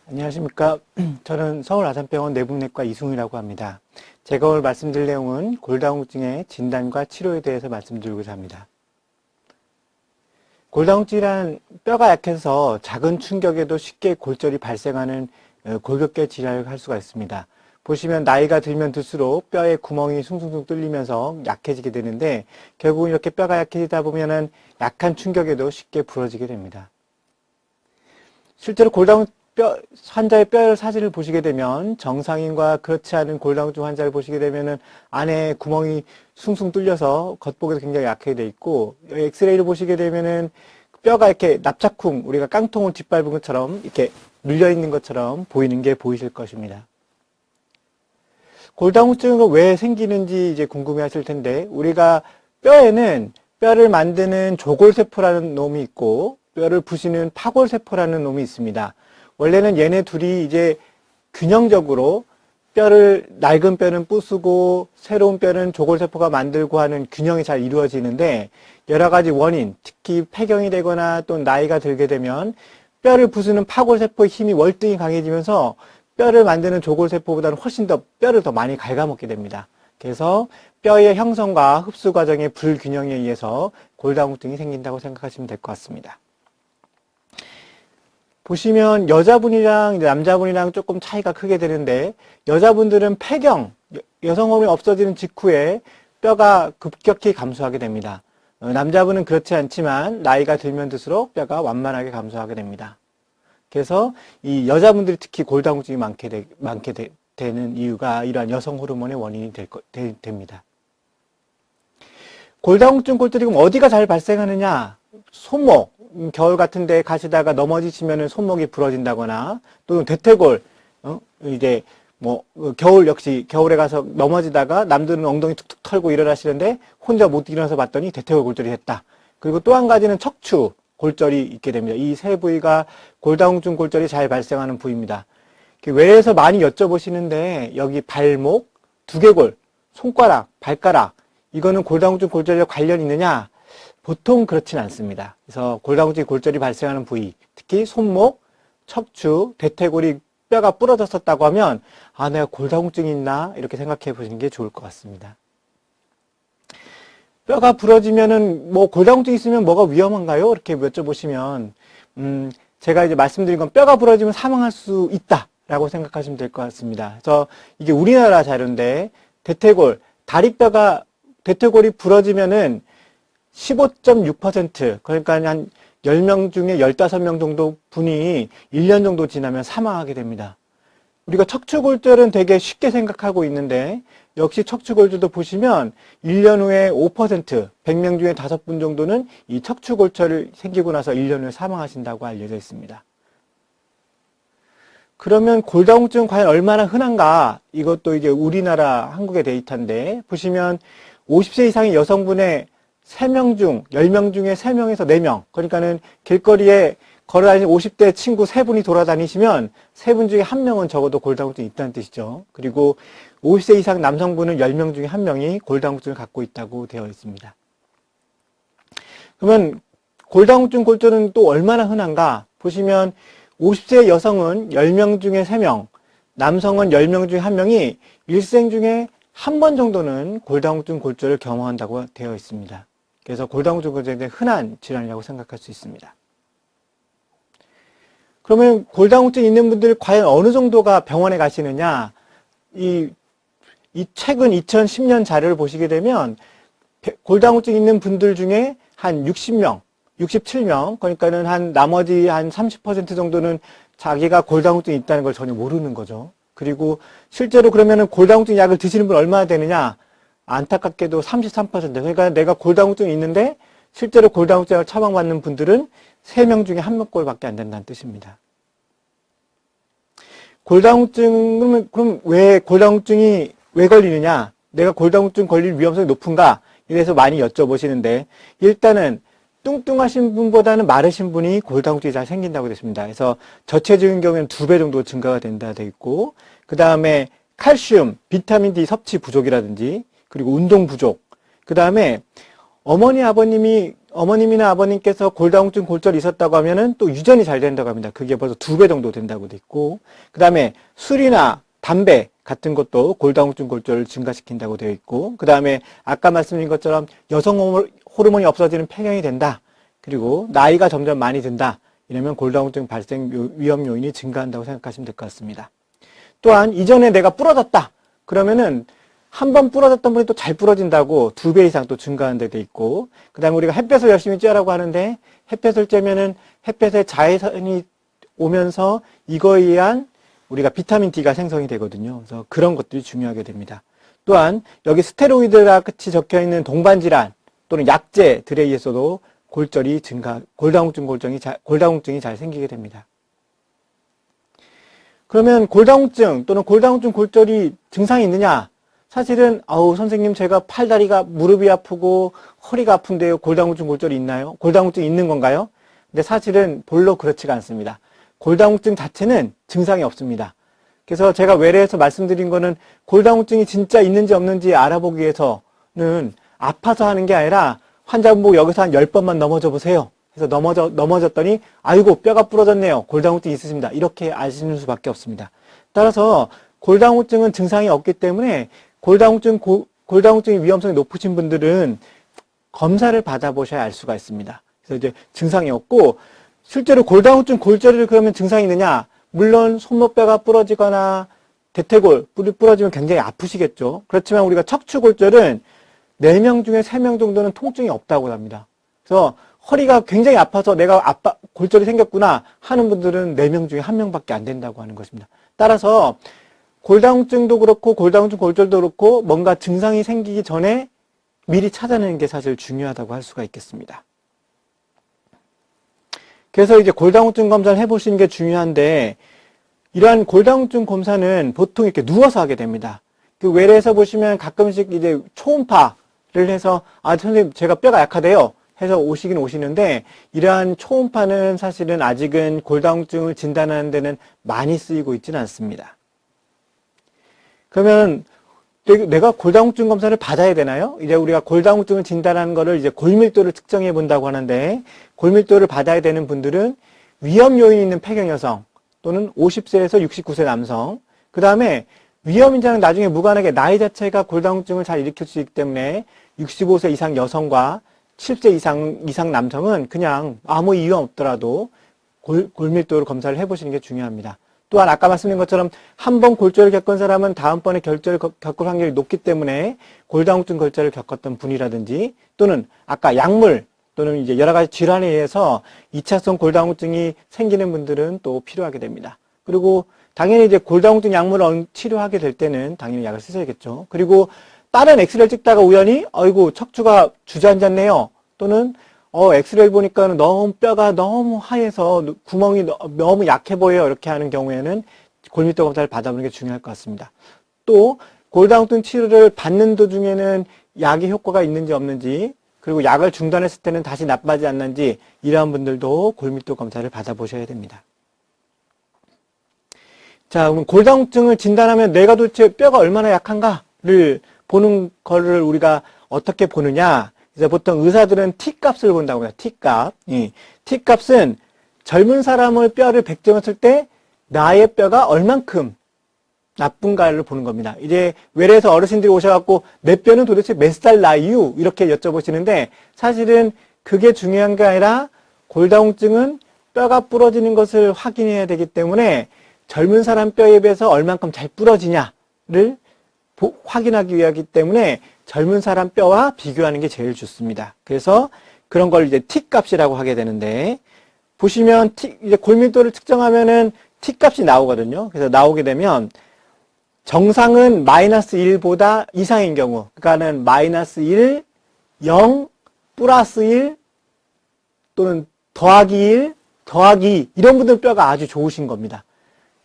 안녕하십니까. 저는 서울아산병원 내분내과 이승훈이라고 합니다. 제가 오늘 말씀드릴 내용은 골다공증의 진단과 치료에 대해서 말씀드리고자 합니다. 골다공증이란 뼈가 약해서 작은 충격에도 쉽게 골절이 발생하는 골격계 질환을 할 수가 있습니다. 보시면 나이가 들면 들수록 뼈에 구멍이 숭숭숭 뚫리면서 약해지게 되는데 결국은 이렇게 뼈가 약해지다 보면은 약한 충격에도 쉽게 부러지게 됩니다. 실제로 골다공증 환자의 뼈 사진을 보시게 되면 정상인과 그렇지 않은 골다공증 환자를 보시게 되면은 안에 구멍이 숭숭 뚫려서 겉보기도 굉장히 약하게 돼 있고, 엑스레이를 보시게 되면은 뼈가 이렇게 납작쿵, 우리가 깡통을 뒷밟은 것처럼 이렇게 눌려 있는 것처럼 보이는 게 보이실 것입니다. 골다공증은 왜 생기는지 이제 궁금해 하실 텐데, 우리가 뼈에는 뼈를 만드는 조골세포라는 놈이 있고 뼈를 부시는 파골세포라는 놈이 있습니다. 원래는 얘네 둘이 이제 균형적으로 낡은 뼈는 부수고 새로운 뼈는 조골세포가 만들고 하는 균형이 잘 이루어지는데, 여러 가지 원인, 특히 폐경이 되거나 또 나이가 들게 되면 뼈를 부수는 파골세포의 힘이 월등히 강해지면서 뼈를 만드는 조골세포보다는 훨씬 더 뼈를 더 많이 갉아먹게 됩니다. 그래서 뼈의 형성과 흡수 과정의 불균형에 의해서 골다공증이 생긴다고 생각하시면 될 것 같습니다. 보시면 여자분이랑 남자분이랑 조금 차이가 크게 되는데, 여자분들은 폐경, 여성 호르몬이 없어지는 직후에 뼈가 급격히 감소하게 됩니다. 남자분은 그렇지 않지만 나이가 들면 들수록 뼈가 완만하게 감소하게 됩니다. 그래서 이 여자분들이 특히 골다공증이 많게 되는 이유가 이러한 여성 호르몬의 원인이 됩니다. 골다공증 골절이 그럼 어디가 잘 발생하느냐? 손목, 겨울 같은 데 가시다가 넘어지시면 손목이 부러진다거나, 또는 대퇴골, 이제 겨울 역시 겨울에 가서 넘어지다가 남들은 엉덩이 툭툭 털고 일어나시는데 혼자 못 일어나서 봤더니 대퇴골 골절이 됐다. 그리고 또 한 가지는 척추 골절이 있게 됩니다. 이 세 부위가 골다공증 골절이 잘 발생하는 부위입니다. 외래에서 많이 여쭤보시는데, 여기 발목, 두개골, 손가락, 발가락, 이거는 골다공증 골절과 관련이 있느냐? 보통 그렇진 않습니다. 그래서 골다공증 골절이 발생하는 부위, 특히 손목, 척추, 대퇴골이 뼈가 부러졌었다고 하면 내가 골다공증이 있나? 이렇게 생각해 보시는 게 좋을 것 같습니다. 뼈가 부러지면은 골다공증 있으면 뭐가 위험한가요? 이렇게 여쭤보시면 제가 이제 말씀드린 건 뼈가 부러지면 사망할 수 있다라고 생각하시면 될 것 같습니다. 그래서 이게 우리나라 자료인데, 대퇴골이 부러지면은 15.6%, 그러니까 한 10명 중에 15명 정도 분이 1년 정도 지나면 사망하게 됩니다. 우리가 척추골절은 되게 쉽게 생각하고 있는데, 역시 척추골절도 보시면 1년 후에 5%, 100명 중에 5분 정도는 이 척추골절이 생기고 나서 1년 후에 사망하신다고 알려져 있습니다. 그러면 골다공증은 과연 얼마나 흔한가? 이것도 이제 우리나라 한국의 데이터인데, 보시면 50세 이상의 여성분의 3명 중, 10명 중에 3명에서 4명, 그러니까는 길거리에 걸어다니는 50대 친구 3분이 돌아다니시면 3분 중에 1명은 적어도 골다공증이 있다는 뜻이죠. 그리고 50세 이상 남성분은 10명 중에 1명이 골다공증을 갖고 있다고 되어 있습니다. 그러면 골다공증 골절은 또 얼마나 흔한가? 보시면 50세 여성은 10명 중에 3명, 남성은 10명 중에 1명이 일생 중에 한 번 정도는 골다공증 골절을 경험한다고 되어 있습니다. 그래서 골다공증 골절이 흔한 질환이라고 생각할 수 있습니다. 그러면 골다공증 있는 분들 과연 어느 정도가 병원에 가시느냐? 이 최근 2010년 자료를 보시게 되면 골다공증 있는 분들 중에 한 60명, 67명, 그러니까는 나머지 한 30% 정도는 자기가 골다공증이 있다는 걸 전혀 모르는 거죠. 그리고 실제로 그러면은 골다공증 약을 드시는 분 얼마나 되느냐? 안타깝게도 33%. 그러니까 내가 골다공증이 있는데 실제로 골다공증 약을 처방받는 분들은 3명 중에 1명꼴밖에 안 된다는 뜻입니다. 골다공증은 그럼 왜 골다공증이 왜 걸리느냐? 내가 골다공증 걸릴 위험성이 높은가? 이래서 많이 여쭤보시는데, 일단은 뚱뚱하신 분보다는 마르신 분이 골다공증이 잘 생긴다고 됐습니다. 그래서 저체중인 경우에는 2배 정도 증가가 된다 되어 있고, 그 다음에 칼슘, 비타민 D 섭취 부족이라든지, 그리고 운동 부족, 그 다음에 어머님이나 아버님께서 골다공증 골절이 있었다고 하면은 또 유전이 잘 된다고 합니다. 그게 벌써 2배 정도 된다고 돼 있고, 그 다음에 술이나 담배 같은 것도 골다공증 골절을 증가시킨다고 되어 있고, 그 다음에 아까 말씀드린 것처럼 여성 호르몬이 없어지는 폐경이 된다. 그리고 나이가 점점 많이 든다. 이러면 골다공증 발생 위험 요인이 증가한다고 생각하시면 될 것 같습니다. 또한 이전에 내가 부러졌다. 그러면은 한 번 부러졌던 분이 또 잘 부러진다고 2배 이상 또 증가하는 데 돼 있고, 그 다음에 우리가 햇볕을 열심히 쬐라고 하는데 햇볕을 쬐면은 햇볕에 자외선이 오면서 이거에 의한 우리가 비타민 D가 생성이 되거든요. 그래서 그런 것들이 중요하게 됩니다. 또한 여기 스테로이드가 같이 적혀 있는 동반질환 또는 약제들에 의해서도 골다공증이 잘 생기게 됩니다. 그러면 골다공증 또는 골다공증 골절이 증상이 있느냐? 사실은 선생님 제가 팔다리가 무릎이 아프고 허리가 아픈데요. 골다공증 골절이 있나요? 골다공증이 있는 건가요? 근데 사실은 별로 그렇지가 않습니다. 골다공증 자체는 증상이 없습니다. 그래서 제가 외래에서 말씀드린 거는 골다공증이 진짜 있는지 없는지 알아보기 위해서는 아파서 하는 게 아니라 환자분 보고 여기서 한 10번만 넘어져 보세요. 그래서 넘어졌더니 아이고 뼈가 부러졌네요. 골다공증이 있으십니다. 이렇게 아시는 수밖에 없습니다. 따라서 골다공증은 증상이 없기 때문에 골다공증의 위험성이 높으신 분들은 검사를 받아보셔야 알 수가 있습니다. 그래서 이제 증상이 없고, 실제로 골다공증 골절이 그러면 증상이 있느냐? 물론 손목뼈가 부러지거나 대퇴골 부러지면 굉장히 아프시겠죠. 그렇지만 우리가 척추골절은 4명 중에 3명 정도는 통증이 없다고 합니다. 그래서 허리가 굉장히 아파서 내가 골절이 생겼구나 하는 분들은 4명 중에 1명밖에 안 된다고 하는 것입니다. 따라서 골다공증도 그렇고 골다공증 골절도 그렇고 뭔가 증상이 생기기 전에 미리 찾아내는 게 사실 중요하다고 할 수가 있겠습니다. 그래서 이제 골다공증 검사를 해보시는 게 중요한데, 이러한 골다공증 검사는 보통 이렇게 누워서 하게 됩니다. 그 외래에서 보시면 가끔씩 이제 초음파를 해서 선생님 제가 뼈가 약하대요 해서 오시긴 오시는데, 이러한 초음파는 사실은 아직은 골다공증을 진단하는 데는 많이 쓰이고 있지는 않습니다. 그러면 내가 골다공증 검사를 받아야 되나요? 이제 우리가 골다공증을 진단하는 거를 이제 골밀도를 측정해 본다고 하는데, 골밀도를 받아야 되는 분들은 위험 요인이 있는 폐경 여성 또는 50세에서 69세 남성, 그 다음에 위험인자는 나중에 무관하게 나이 자체가 골다공증을 잘 일으킬 수 있기 때문에 65세 이상 여성과 70세 이상 남성은 그냥 아무 이유 없더라도 골밀도를 검사를 해보시는 게 중요합니다. 또한 아까 말씀드린 것처럼 한 번 골절을 겪은 사람은 다음번에 골절을 겪을 확률이 높기 때문에 골다공증 골절을 겪었던 분이라든지, 또는 아까 약물 또는 이제 여러 가지 질환에 의해서 2차성 골다공증이 생기는 분들은 또 필요하게 됩니다. 그리고 당연히 이제 골다공증 약물을 치료하게 될 때는 당연히 약을 쓰셔야겠죠. 그리고 다른 엑스레이를 찍다가 우연히 아이고 척추가 주저앉았네요. 또는 엑스레이 보니까 뼈가 너무 하얘서 구멍이 너무 약해 보여요. 이렇게 하는 경우에는 골밀도 검사를 받아보는 게 중요할 것 같습니다. 또 골다공증 치료를 받는 도중에는 약의 효과가 있는지 없는지, 그리고 약을 중단했을 때는 다시 나빠지지 않는지, 이러한 분들도 골밀도 검사를 받아보셔야 됩니다. 자, 그럼 골다공증을 진단하면 내가 도대체 뼈가 얼마나 약한가를 보는 거를 우리가 어떻게 보느냐? 그래서 보통 의사들은 T값을 본다고 해요. T값. T값은 젊은 사람의 뼈를 100점 했을 때 나의 뼈가 얼만큼 나쁜가를 보는 겁니다. 이제 외래에서 어르신들이 오셔갖고 내 뼈는 도대체 몇 살 나이유? 이렇게 여쭤보시는데, 사실은 그게 중요한 게 아니라 골다공증은 뼈가 부러지는 것을 확인해야 되기 때문에 젊은 사람 뼈에 비해서 얼만큼 잘 부러지냐를 확인하기 위하기 때문에 젊은 사람 뼈와 비교하는 게 제일 좋습니다. 그래서 그런 걸 이제 T값이라고 하게 되는데, 보시면 이제 골밀도를 측정하면은 T값이 나오거든요. 그래서 나오게 되면 정상은 마이너스 1보다 이상인 경우, 그러니까는 마이너스 1, 0, 플러스 1 또는 더하기 1, 더하기 2, 이런 분들 뼈가 아주 좋으신 겁니다.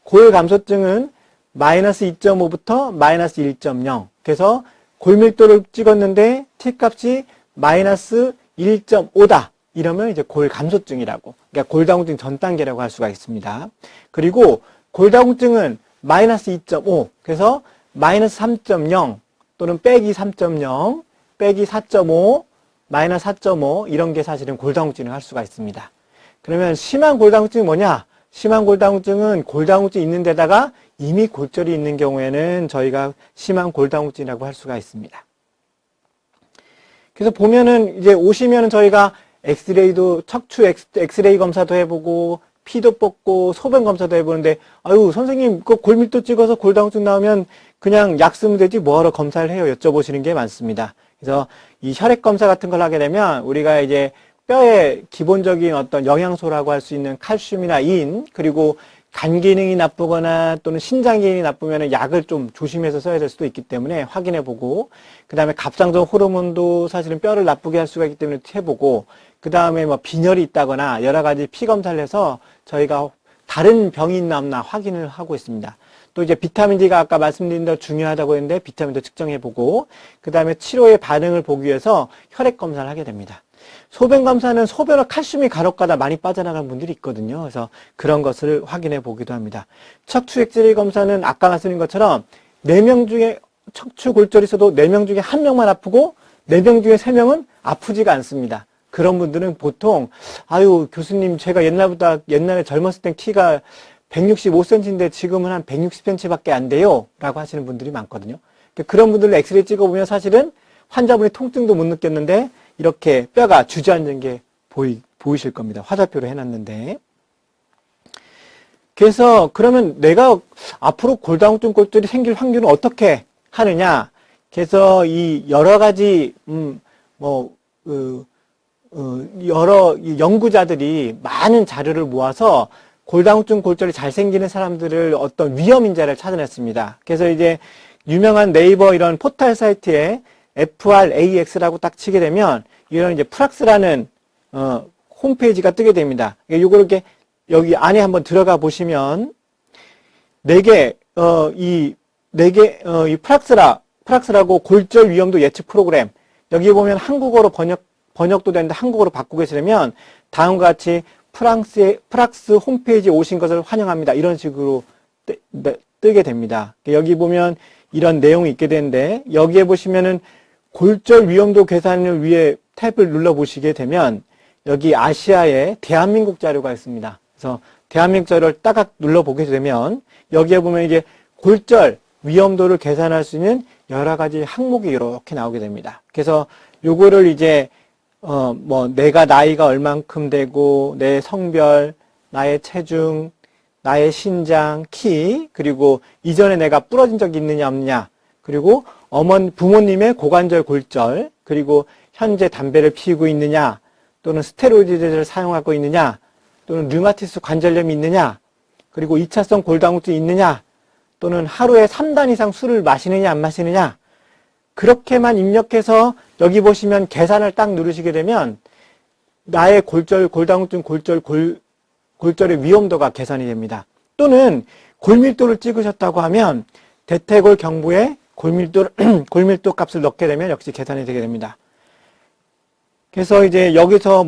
골감소증은 마이너스 2.5부터 마이너스 1.0. 그래서 골밀도를 찍었는데 T값이 마이너스 1.5다. 이러면 이제 골감소증이라고, 그러니까 골다공증 전 단계라고 할 수가 있습니다. 그리고 골다공증은 마이너스 2.5, 그래서 마이너스 3.0 또는 빼기 3.0, 빼기 4.5, 마이너스 4.5 이런 게 사실은 골다공증을 할 수가 있습니다. 그러면 심한 골다공증이 뭐냐? 심한 골다공증은 골다공증이 있는 데다가 이미 골절이 있는 경우에는 저희가 심한 골다공증이라고 할 수가 있습니다. 그래서 보면은 이제 오시면은 저희가 엑스레이도 척추 엑스레이 검사도 해보고 피도 뽑고 소변 검사도 해보는데 아유 선생님 그 골밀도 찍어서 골다공증 나오면 그냥 약 쓰면 되지 뭐하러 검사를 해요 여쭤보시는 게 많습니다. 그래서 이 혈액 검사 같은 걸 하게 되면 우리가 이제 뼈의 기본적인 어떤 영양소라고 할 수 있는 칼슘이나 인 그리고 간 기능이 나쁘거나 또는 신장 기능이 나쁘면 약을 좀 조심해서 써야 될 수도 있기 때문에 확인해보고 그 다음에 갑상선 호르몬도 사실은 뼈를 나쁘게 할 수가 있기 때문에 해보고 그 다음에 뭐 빈혈이 있다거나 여러 가지 피 검사를 해서 저희가 다른 병이 있나 없나 확인을 하고 있습니다. 또 이제 비타민 D가 아까 말씀드린 대로 중요하다고 했는데 비타민도 측정해보고 그 다음에 치료의 반응을 보기 위해서 혈액 검사를 하게 됩니다. 소변 검사는 소변에 칼슘이 간혹가다 많이 빠져나가는 분들이 있거든요. 그래서 그런 것을 확인해 보기도 합니다. 척추 엑스레이 검사는 아까 말씀드린 것처럼 4명 중에 척추 골절이 있어도 4명 중에 1명만 아프고 4명 중에 3명은 아프지가 않습니다. 그런 분들은 보통 아유 교수님 제가 옛날에 젊었을 땐 키가 165cm인데 지금은 한 160cm밖에 안 돼요 라고 하시는 분들이 많거든요. 그런 분들 엑스레이 찍어보면 사실은 환자분이 통증도 못 느꼈는데 이렇게 뼈가 주저앉은 게 보이실 겁니다. 화살표로 해놨는데. 그래서 그러면 내가 앞으로 골다공증 골절이 생길 확률은 어떻게 하느냐. 그래서 이 여러 가지 여러 연구자들이 많은 자료를 모아서 골다공증 골절이 잘 생기는 사람들을 어떤 위험 인자를 찾아냈습니다. 그래서 이제 유명한 네이버 이런 포털 사이트에 FRAX라고 딱 치게 되면 이런 이제 프락스라는 홈페이지가 뜨게 됩니다. 요거 이렇게 여기 안에 한번 들어가 보시면 이 프락스라고 골절 위험도 예측 프로그램 여기 보면 한국어로 번역도 되는데 한국어로 바꾸고 계시려면 다음과 같이 프락스 홈페이지에 오신 것을 환영합니다. 이런 식으로 뜨게 됩니다. 여기 보면 이런 내용이 있게 되는데 여기에 보시면은 골절 위험도 계산을 위해 탭을 눌러보시게 되면 여기 아시아의 대한민국 자료가 있습니다. 그래서 대한민국 자료를 딱 눌러보게 되면 여기에 보면 이게 골절 위험도를 계산할 수 있는 여러 가지 항목이 이렇게 나오게 됩니다. 그래서 요거를 이제 내가 나이가 얼만큼 되고 내 성별, 나의 체중, 나의 신장, 키, 그리고 이전에 내가 부러진 적이 있느냐 없느냐, 그리고 부모님의 고관절 골절, 그리고 현재 담배를 피우고 있느냐, 또는 스테로이드를 사용하고 있느냐, 또는 류마티스 관절염이 있느냐, 그리고 2차성 골다공증이 있느냐, 또는 하루에 3단 이상 술을 마시느냐 안 마시느냐, 그렇게만 입력해서 여기 보시면 계산을 딱 누르시게 되면 나의 골다공증 골절의 위험도가 계산이 됩니다. 또는 골밀도를 찍으셨다고 하면 대퇴골 경부에 골밀도 값을 넣게 되면 역시 계산이 되게 됩니다. 그래서 이제 여기서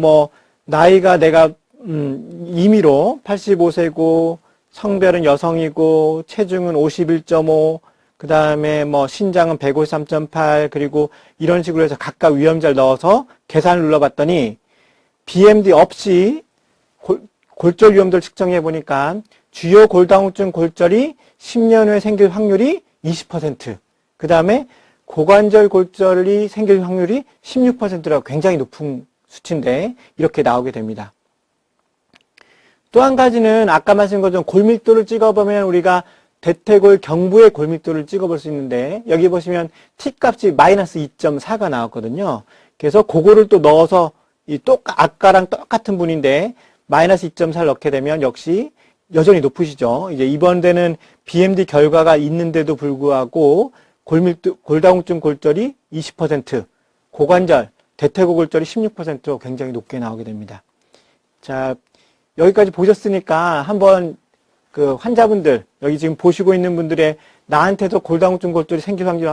나이가 내가 임의로 85세고 성별은 여성이고 체중은 51.5 그 다음에 신장은 153.8 그리고 이런 식으로 해서 각각 위험자를 넣어서 계산을 눌러봤더니 BMD 없이 골절 위험도를 측정해 보니까 주요 골다공증 골절이 10년 후에 생길 확률이 20%, 그 다음에 고관절 골절이 생길 확률이 16%라고 굉장히 높은 수치인데 이렇게 나오게 됩니다. 또 한 가지는 아까 말씀드린 것처럼 골밀도를 찍어보면 우리가 대퇴골 경부의 골밀도를 찍어볼 수 있는데 여기 보시면 T값이 마이너스 2.4가 나왔거든요. 그래서 그거를 또 넣어서 아까랑 똑같은 분인데 마이너스 2.4를 넣게 되면 역시 여전히 높으시죠. 이제 이번 데는 BMD 결과가 있는데도 불구하고 골다공증 골절이 20%, 고관절, 대퇴골 골절이 16%로 굉장히 높게 나오게 됩니다. 자, 여기까지 보셨으니까 한번 그 환자분들, 여기 지금 보시고 있는 분들의 나한테도 골다공증 골절이 생길 확률이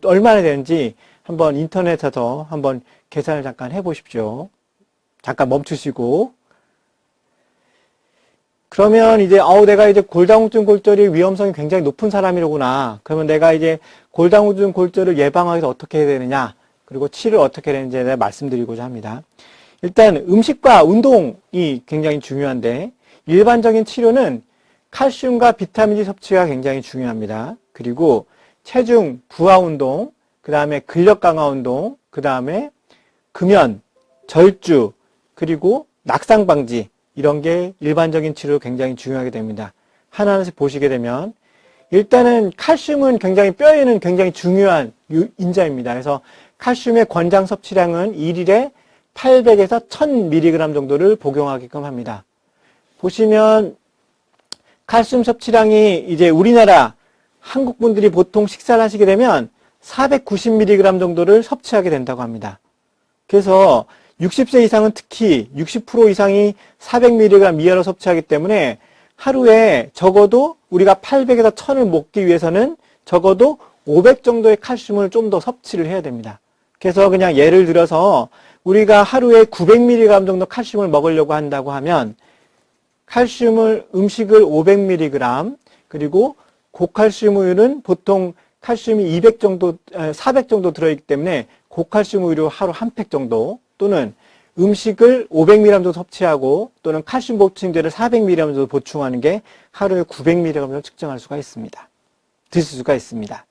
얼마나 되는지 한번 인터넷에서 한번 계산을 잠깐 해보십시오. 잠깐 멈추시고. 그러면 이제 내가 이제 골다공증 골절이 위험성이 굉장히 높은 사람이로구나. 그러면 내가 이제 골다공증 골절을 예방하기 위해서 어떻게 해야 되느냐? 그리고 치료를 어떻게 되는지에 대해 말씀드리고자 합니다. 일단 음식과 운동이 굉장히 중요한데 일반적인 치료는 칼슘과 비타민 D 섭취가 굉장히 중요합니다. 그리고 체중 부하 운동, 그 다음에 근력 강화 운동, 그 다음에 금연, 절주, 그리고 낙상 방지 이런 게 일반적인 치료로 굉장히 중요하게 됩니다. 하나하나씩 보시게 되면 일단은 칼슘은 굉장히 뼈에는 굉장히 중요한 인자입니다. 그래서 칼슘의 권장 섭취량은 1일에 800에서 1000mg 정도를 복용하게끔 합니다. 보시면 칼슘 섭취량이 이제 우리나라 한국 분들이 보통 식사를 하시게 되면 490mg 정도를 섭취하게 된다고 합니다. 그래서 60세 이상은 특히 60% 이상이 400mg 이하로 섭취하기 때문에 하루에 적어도 우리가 800에서 1000을 먹기 위해서는 적어도 500 정도의 칼슘을 좀 더 섭취를 해야 됩니다. 그래서 그냥 예를 들어서 우리가 하루에 900mg 정도 칼슘을 먹으려고 한다고 하면 음식을 500mg, 그리고 고칼슘 우유는 보통 칼슘이 400 정도 들어있기 때문에 고칼슘 우유로 하루 한 팩 정도, 또는 음식을 500mg 정도 섭취하고 또는 칼슘 보충제를 400mg 정도 보충하는 게 하루에 900mg 정도 측정할 수가 있습니다. 드실 수가 있습니다.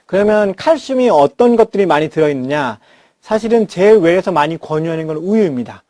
그러면 칼슘이 어떤 것들이 많이 들어있느냐? 사실은 제일 외에서 많이 권유하는 건 우유입니다.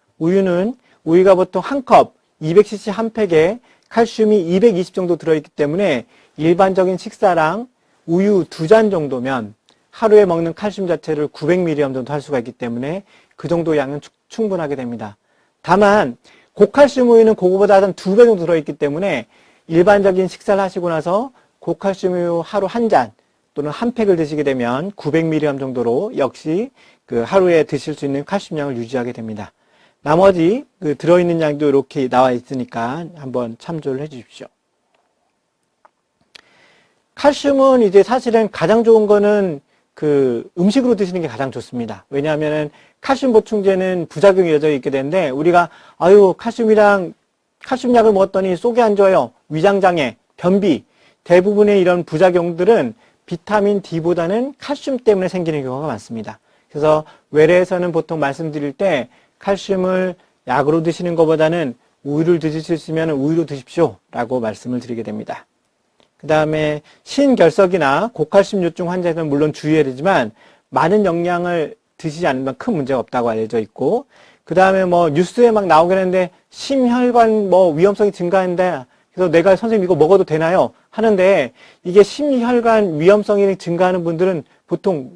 우유가 보통 한 컵, 200cc 한 팩에 칼슘이 220 정도 들어있기 때문에 일반적인 식사랑 우유 2잔 정도면 하루에 먹는 칼슘 자체를 900mg 정도 할 수가 있기 때문에 그 정도 양은 충분하게 됩니다. 다만 고칼슘 우유는 그거보다 한 2배 정도 들어있기 때문에 일반적인 식사를 하시고 나서 고칼슘 우유 하루 한 잔 또는 한 팩을 드시게 되면 900mg 정도로 역시 그 하루에 드실 수 있는 칼슘량을 유지하게 됩니다. 나머지 그 들어있는 양도 이렇게 나와 있으니까 한번 참조를 해 주십시오. 칼슘은 이제 사실은 가장 좋은 거는 그 음식으로 드시는 게 가장 좋습니다. 왜냐하면은 칼슘 보충제는 부작용이 이어져 있게 되는데 우리가 칼슘약을 먹었더니 속이 안 좋아요. 위장장애, 변비, 대부분의 이런 부작용들은 비타민 D보다는 칼슘 때문에 생기는 경우가 많습니다. 그래서 외래에서는 보통 말씀드릴 때 칼슘을 약으로 드시는 것보다는 우유를 드실 수 있으면 우유로 드십시오 라고 말씀을 드리게 됩니다. 그 다음에 신결석이나 고칼슘 요증 환자들은 물론 주의해야 되지만 많은 영양을 드시지 않으면 큰 문제가 없다고 알려져 있고, 그 다음에 뭐 뉴스에 막 나오긴 하는데 심혈관 뭐 위험성이 증가한다. 그래서 내가 선생님 이거 먹어도 되나요? 하는데 이게 심혈관 위험성이 증가하는 분들은 보통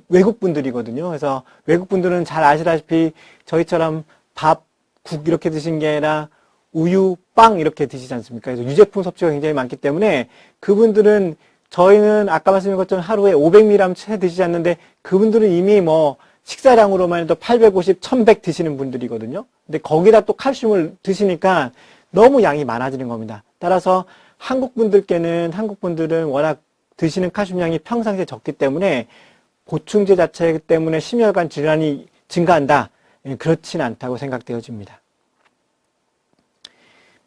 외국 분들이거든요. 그래서 외국 분들은 잘 아시다시피 저희처럼 밥, 국 이렇게 드신 게 아니라 우유, 빵 이렇게 드시지 않습니까? 그래서 유제품 섭취가 굉장히 많기 때문에 그분들은 저희는 아까 말씀드린 것처럼 하루에 500mg 채 드시지 않는데 그분들은 이미 뭐 식사량으로만 해도 850, 1100 드시는 분들이거든요. 근데 거기다 또 칼슘을 드시니까 너무 양이 많아지는 겁니다. 따라서 한국 분들은 워낙 드시는 칼슘량이 평상시에 적기 때문에 보충제 자체 때문에 심혈관 질환이 증가한다. 그렇진 않다고 생각되어집니다.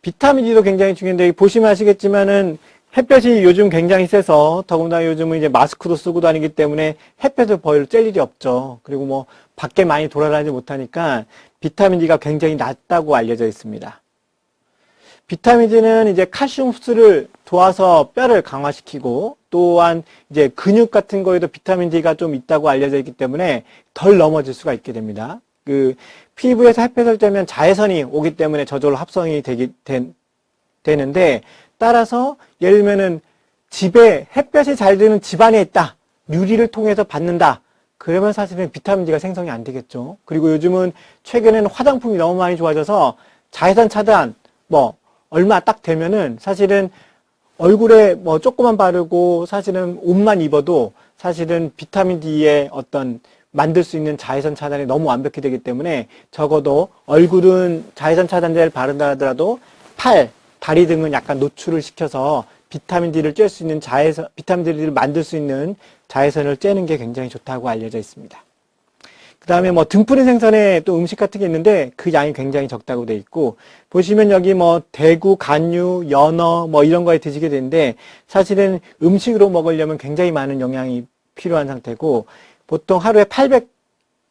비타민 D도 굉장히 중요한데 보시면 아시겠지만은 햇볕이 요즘 굉장히 세서 더군다나 요즘은 이제 마스크도 쓰고 다니기 때문에 햇볕을 별로 쬐 일이 없죠. 그리고 뭐 밖에 많이 돌아다니지 못하니까 비타민 D가 굉장히 낮다고 알려져 있습니다. 비타민 D는 이제 칼슘 흡수를 도와서 뼈를 강화시키고 또한 이제 근육 같은 거에도 비타민 D가 좀 있다고 알려져 있기 때문에 덜 넘어질 수가 있게 됩니다. 그 피부에서 햇볕을 쬐면 자외선이 오기 때문에 저절로 합성이 되는데 따라서 예를 들면은 집에 햇볕이 잘 드는 집안에 있다. 유리를 통해서 받는다. 그러면 사실은 비타민 D가 생성이 안 되겠죠. 그리고 요즘은 최근에는 화장품이 너무 많이 좋아져서 자외선 차단 뭐 얼마 딱 되면은 사실은 얼굴에 뭐 조금만 바르고 사실은 옷만 입어도 사실은 비타민 D의 어떤 만들 수 있는 자외선 차단이 너무 완벽히 되기 때문에 적어도 얼굴은 자외선 차단제를 바른다 하더라도 팔, 다리 등은 약간 노출을 시켜서 비타민 D를 쬐 수 있는 비타민 D를 만들 수 있는 자외선을 쬐는 게 굉장히 좋다고 알려져 있습니다. 그 다음에 뭐 등푸른 생선에 또 음식 같은 게 있는데 그 양이 굉장히 적다고 돼 있고, 보시면 여기 뭐 대구, 간유, 연어 뭐 이런 거에 드시게 되는데 사실은 음식으로 먹으려면 굉장히 많은 영양이 필요한 상태고, 보통 하루에 800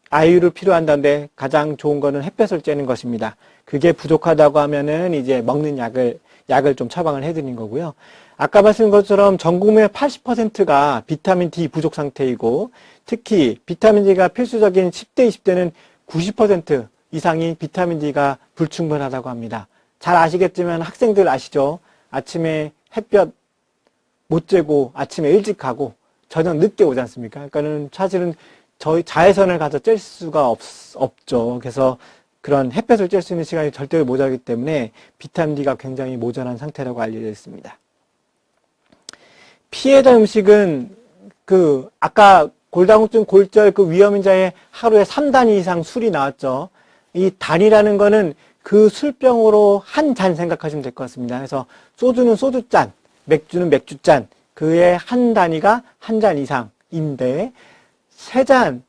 IU를 필요한다는데 가장 좋은 거는 햇볕을 쬐는 것입니다. 그게 부족하다고 하면은 이제 먹는 약을 좀 처방을 해드린 거고요. 아까 말씀드린 것처럼 전 국민의 80%가 비타민 D 부족 상태이고, 특히 비타민 D가 필수적인 10대, 20대는 90% 이상이 비타민 D가 불충분하다고 합니다. 잘 아시겠지만 학생들 아시죠? 아침에 햇볕 못 쬐고 아침에 일찍 가고 저녁 늦게 오지 않습니까? 그러니까는 사실은 저희 자외선을 가서 쬐을 수가 없죠. 그래서 그런 햇볕을 쬐을 수 있는 시간이 절대로 모자라기 때문에 비타민 D가 굉장히 모자란 상태라고 알려져 있습니다. 피해자 음식은 아까 골다공증, 골절 위험인자의 하루에 3단 이상 술이 나왔죠. 이 단이라는 거는 그 술병으로 한 잔 생각하시면 될 것 같습니다. 그래서 소주는 소주잔, 맥주는 맥주잔, 그의 한 단위가 한 잔 이상인데 3잔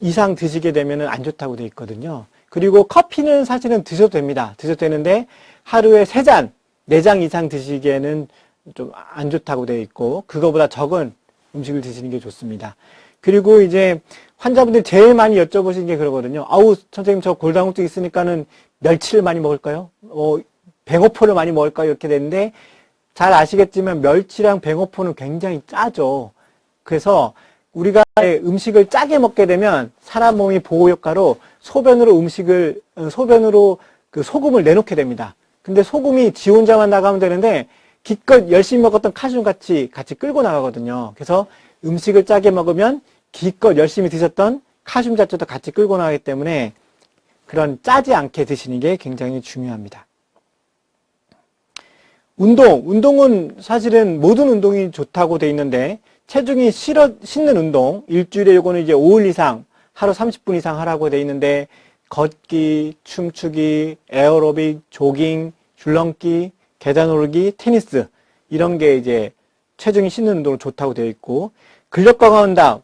이상 드시게 되면 안 좋다고 되어 있거든요. 그리고 커피는 사실은 드셔도 됩니다. 드셔도 되는데 하루에 3잔, 4잔 이상 드시기에는 좀 안 좋다고 되어 있고, 그거보다 적은 음식을 드시는 게 좋습니다. 그리고 이제 환자분들이 제일 많이 여쭤보시는 게 그러거든요. 아우, 선생님, 저 골다공증 있으니까는 멸치를 많이 먹을까요? 뱅어포를 많이 먹을까요? 이렇게 되는데, 잘 아시겠지만 멸치랑 뱅어포는 굉장히 짜죠. 그래서 우리가 음식을 짜게 먹게 되면 사람 몸이 보호 효과로 소변으로 그 소금을 내놓게 됩니다. 근데 소금이 지 혼자만 나가면 되는데 기껏 열심히 먹었던 칼슘 같이 끌고 나가거든요. 그래서 음식을 짜게 먹으면 기껏 열심히 드셨던 칼슘 자체도 같이 끌고 나가기 때문에 그런 짜지 않게 드시는 게 굉장히 중요합니다. 운동은 사실은 모든 운동이 좋다고 돼 있는데 체중이 싣는 운동, 일주일에 요거는 이제 5일 이상, 하루 30분 이상 하라고 돼 있는데 걷기, 춤추기, 에어로빅, 조깅, 줄넘기, 계단 오르기, 테니스 이런 게 이제 체중이 싣는 운동으로 좋다고 되어 있고, 근력 강화 운동,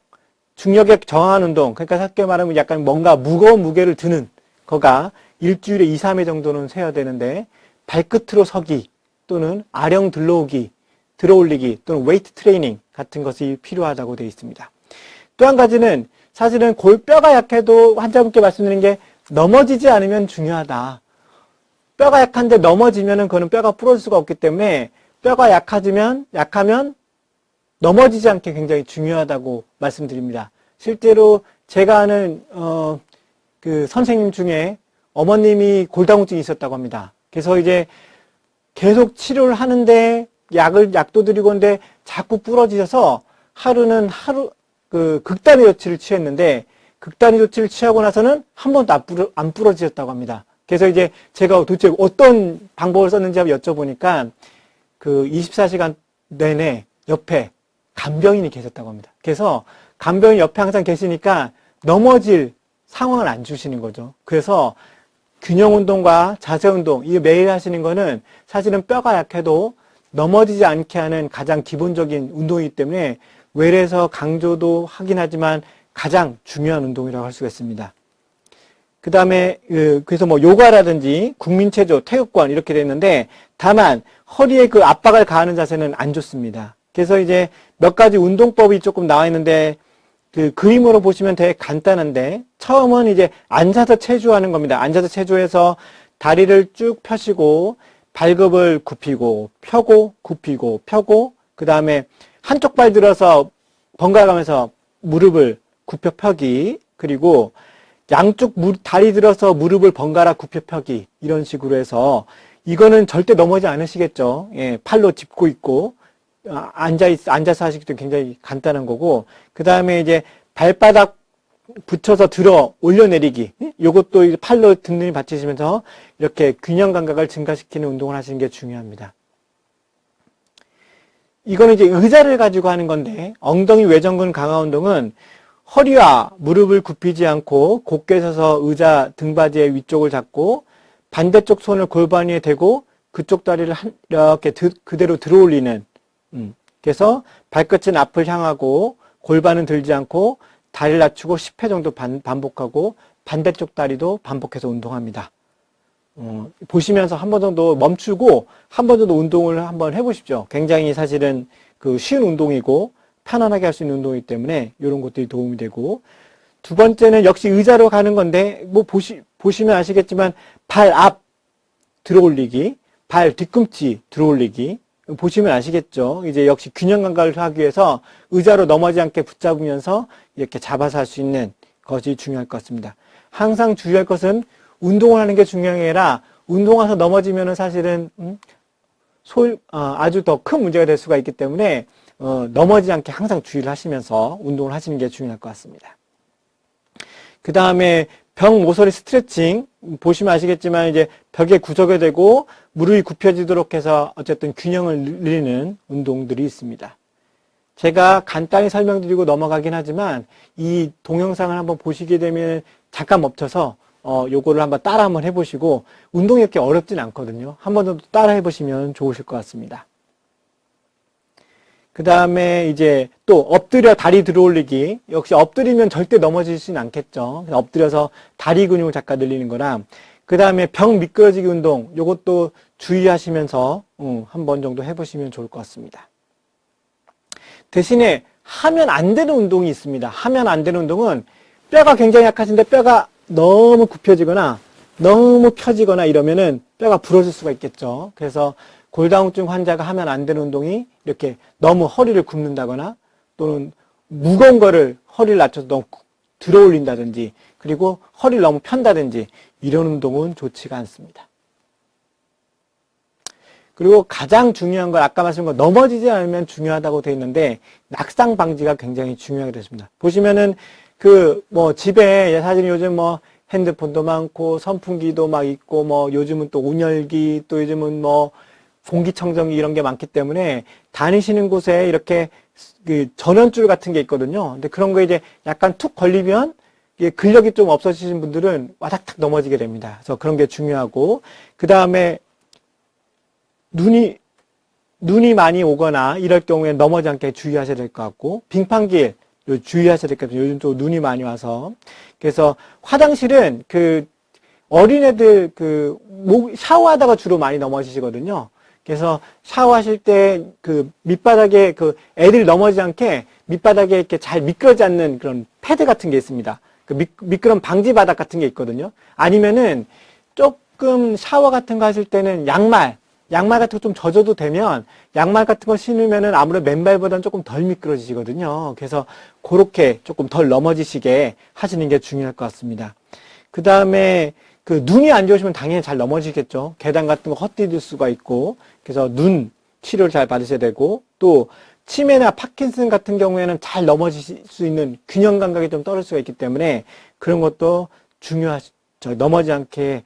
중력에 저항하는 운동, 그러니까 쉽게 말하면 약간 뭔가 무거운 무게를 드는 거가 일주일에 2, 3회 정도는 세야 되는데 발끝으로 서기 또는 아령 들어올리기 또는 웨이트 트레이닝 같은 것이 필요하다고 되어 있습니다. 또 한 가지는 사실은 뼈가 약해도 환자분께 말씀드리는 게 넘어지지 않으면 중요하다. 뼈가 약한데 넘어지면은 그거는 뼈가 부러질 수가 없기 때문에 뼈가 약하면 넘어지지 않게 굉장히 중요하다고 말씀드립니다. 실제로 제가 아는 그 선생님 중에 어머님이 골다공증이 있었다고 합니다. 그래서 이제 계속 치료를 하는데 약도 드리고 하는데 자꾸 부러지셔서 극단의 조치를 취했는데 극단의 조치를 취하고 나서는 한 번도 안 부러지셨다고 합니다. 그래서 이제 제가 도대체 어떤 방법을 썼는지 한번 여쭤보니까 24시간 내내 옆에 간병인이 계셨다고 합니다. 그래서 간병인 옆에 항상 계시니까 넘어질 상황을 안 주시는 거죠. 그래서 균형 운동과 자세 운동, 이거 매일 하시는 거는 사실은 뼈가 약해도 넘어지지 않게 하는 가장 기본적인 운동이기 때문에 외래에서 강조도 하긴 하지만 가장 중요한 운동이라고 할 수가 있습니다. 그 다음에 그래서 요가라든지 국민체조, 태극권 이렇게 됐는데 다만 허리에 압박을 가하는 자세는 안 좋습니다. 그래서 이제 몇 가지 운동법이 조금 나와 있는데 그림으로 보시면 되게 간단한데 처음은 이제 앉아서 체조하는 겁니다. 앉아서 체조해서 다리를 쭉 펴시고 발굽을 굽히고 펴고 굽히고 펴고 그 다음에 한쪽 발 들어서 번갈아 가면서 무릎을 굽혀 펴기, 그리고 양쪽 다리 들어서 무릎을 번갈아 굽혀 펴기, 이런 식으로 해서 이거는 절대 넘어지지 않으시겠죠. 예, 팔로 짚고 있고 앉아서 하시기도 굉장히 간단한 거고, 그 다음에 이제 발바닥 붙여서 들어 올려내리기, 요것도 팔로 든든히 받치시면서 이렇게 균형 감각을 증가시키는 운동을 하시는 게 중요합니다. 이거는 이제 의자를 가지고 하는 건데, 엉덩이 외전근 강화 운동은 허리와 무릎을 굽히지 않고 곧게 서서 의자 등받이의 위쪽을 잡고 반대쪽 손을 골반 위에 대고 그쪽 다리를 이렇게 그대로 들어 올리는, 그래서 발끝은 앞을 향하고 골반은 들지 않고 다리를 낮추고 10회 정도 반복하고 반대쪽 다리도 반복해서 운동합니다. 보시면서 한 번 정도 멈추고 한 번 정도 운동을 한번 해보십시오. 굉장히 사실은 쉬운 운동이고 편안하게 할 수 있는 운동이기 때문에 이런 것들이 도움이 되고, 두 번째는 역시 의자로 가는 건데, 뭐 보시면 아시겠지만 발 앞 들어올리기, 발 뒤꿈치 들어올리기, 보시면 아시겠죠? 이제 역시 균형 감각을 하기 위해서 의자로 넘어지지 않게 붙잡으면서 이렇게 잡아서 할 수 있는 것이 중요할 것 같습니다. 항상 주의할 것은 운동을 하는 게 중요한 게 아니라 운동해서 넘어지면은 사실은 아주 더 큰 문제가 될 수가 있기 때문에 넘어지지 않게 항상 주의를 하시면서 운동을 하시는 게 중요할 것 같습니다. 그 다음에 벽 모서리 스트레칭 보시면 아시겠지만 이제 벽에 구석에 대고 무릎이 굽혀지도록 해서 어쨌든 균형을 늘리는 운동들이 있습니다. 제가 간단히 설명드리고 넘어가긴 하지만 이 동영상을 한번 보시게 되면 잠깐 멈춰서 요거를 따라 한번 해보시고, 운동이 이렇게 어렵진 않거든요. 한 번 정도 따라 해보시면 좋으실 것 같습니다. 그 다음에 이제 또 엎드려 다리 들어올리기. 역시 엎드리면 절대 넘어지진 않겠죠. 엎드려서 다리 근육을 잠깐 늘리는 거랑, 그 다음에 벽 미끄러지기 운동, 요것도 주의하시면서 한 번 정도 해보시면 좋을 것 같습니다. 대신에 하면 안 되는 운동이 있습니다. 하면 안 되는 운동은 뼈가 굉장히 약하신데 뼈가 너무 굽혀지거나 너무 펴지거나 이러면은 뼈가 부러질 수가 있겠죠. 그래서 골다공증 환자가 하면 안 되는 운동이 이렇게 너무 허리를 굽는다거나 또는 무거운 거를 허리를 낮춰서 너무 들어 올린다든지, 그리고 허리를 너무 편다든지 이런 운동은 좋지가 않습니다. 그리고 가장 중요한 건 아까 말씀드린 거 넘어지지 않으면 중요하다고 되어 있는데 낙상 방지가 굉장히 중요하게 되십니다. 보시면은 집에 사실 요즘 핸드폰도 많고 선풍기도 막 있고 요즘은 또 온열기, 또 요즘은 공기청정기 이런 게 많기 때문에 다니시는 곳에 이렇게 전원줄 같은 게 있거든요. 근데 그런 거 이제 약간 툭 걸리면 근력이 좀 없어지신 분들은 와닥탁 넘어지게 됩니다. 그래서 그런 게 중요하고, 그 다음에 눈이 많이 오거나 이럴 경우에 넘어지지 않게 주의하셔야 될 것 같고, 빙판길 주의하셔야 될 것 같아요. 요즘 또 눈이 많이 와서. 그래서 화장실은 어린애들 샤워하다가 주로 많이 넘어지시거든요. 그래서 샤워하실 때 밑바닥에 애들이 넘어지지 않게 밑바닥에 이렇게 잘 미끄러지 않는 그런 패드 같은 게 있습니다. 미끄럼 방지 바닥 같은 게 있거든요. 아니면은 조금 샤워 같은 거 하실 때는 양말 같은 거 좀 젖어도 되면 양말 같은 거 신으면은 아무래도 맨발보다는 조금 덜 미끄러지거든요. 그래서 그렇게 조금 덜 넘어지시게 하시는 게 중요할 것 같습니다. 그 다음에 눈이 안 좋으시면 당연히 잘 넘어지겠죠. 계단 같은 거 헛디딜 수가 있고, 그래서 눈 치료를 잘 받으셔야 되고, 또 치매나 파킨슨 같은 경우에는 잘 넘어질 수 있는 균형 감각이 좀 떨어질 수가 있기 때문에 그런 것도 넘어지지 않게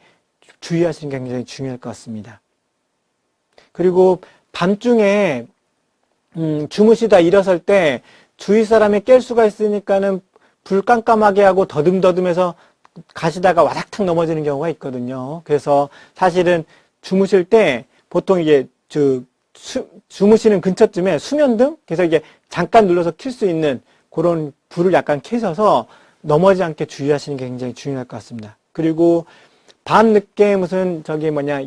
주의하시는 게 굉장히 중요할 것 같습니다. 그리고 밤중에 주무시다 일어설 때 주위 사람이 깰 수가 있으니까는 불 깜깜하게 하고 더듬더듬해서 가시다가 와닥탁 넘어지는 경우가 있거든요. 그래서 사실은 주무실 때 보통 이게 주무시는 근처쯤에 수면등, 그래서 이게 잠깐 눌러서 켤 수 있는 그런 불을 약간 켜셔서 넘어지지 않게 주의하시는 게 굉장히 중요할 것 같습니다. 그리고 밤늦게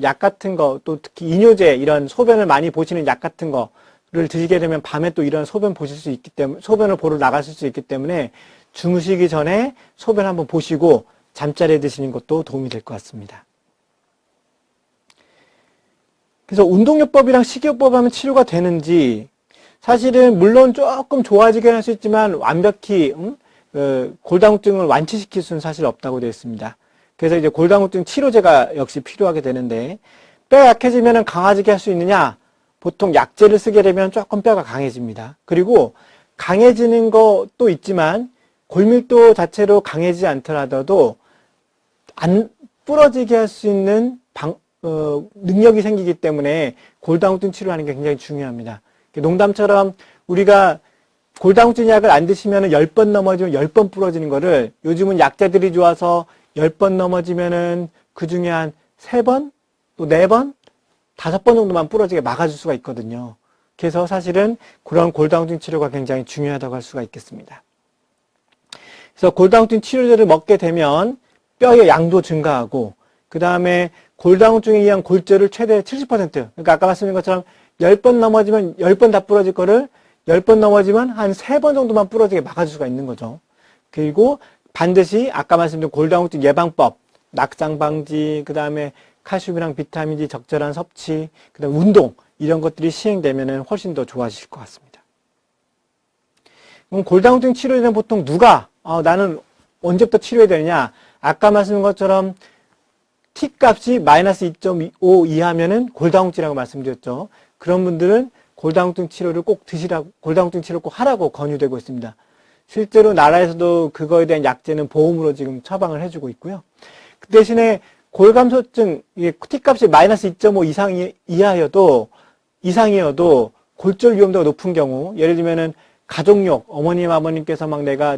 약 같은 거, 또 특히 이뇨제, 이런 소변을 많이 보시는 약 같은 거를 드시게 되면 밤에 또 이런 소변 보실 수 있기 때문에, 소변을 보러 나가실 수 있기 때문에 주무시기 전에 소변 한번 보시고 잠자리에 드시는 것도 도움이 될 것 같습니다. 그래서 운동요법이랑 식이요법 하면 치료가 되는지, 사실은 물론 조금 좋아지긴 할 수 있지만 완벽히 골다공증을 완치시킬 수는 사실 없다고 되어 있습니다. 그래서 이제 골다공증 치료제가 역시 필요하게 되는데, 뼈가 약해지면 강아지게 할 수 있느냐? 보통 약제를 쓰게 되면 조금 뼈가 강해집니다. 그리고 강해지는 것도 있지만 골밀도 자체로 강해지지 않더라도 안 부러지게 할 수 있는 능력이 생기기 때문에 골다공증 치료하는 게 굉장히 중요합니다. 농담처럼 우리가 골다공증 약을 안 드시면 10번 넘어지면 10번 부러지는 거를 요즘은 약제들이 좋아서 10번 넘어지면은 그 중에 한 3번, 또 4번, 5번 정도만 부러지게 막아줄 수가 있거든요. 그래서 사실은 그런 골다공증 치료가 굉장히 중요하다고 할 수가 있겠습니다. 그래서 골다공증 치료제를 먹게 되면 뼈의 양도 증가하고, 그 다음에 골다공증에 의한 골절을 최대 70%, 그러니까 아까 말씀드린 것처럼 10번 넘어지면 10번 다 부러질 거를 10번 넘어지면 한 3번 정도만 부러지게 막아줄 수가 있는 거죠. 그리고 반드시 아까 말씀드린 골다공증 예방법, 낙상 방지, 그 다음에 칼슘이랑 비타민D 적절한 섭취, 그 다음에 운동, 이런 것들이 시행되면 훨씬 더 좋아지실 것 같습니다. 그럼 골다공증 치료에는 보통 누가, 나는 언제부터 치료해야 되느냐? 아까 말씀드린 것처럼 T값이 마이너스 2.5 이하면은 골다공증이라고 말씀드렸죠. 그런 분들은 골다공증 치료를 꼭 드시라고, 골다공증 치료를 꼭 하라고 권유되고 있습니다. 실제로 나라에서도 그거에 대한 약제는 보험으로 지금 처방을 해주고 있고요. 그 대신에 골감소증, T값이 마이너스 2.5 이상이어도 골절 위험도가 높은 경우, 예를 들면은 가족력, 어머님, 아버님께서 막 내가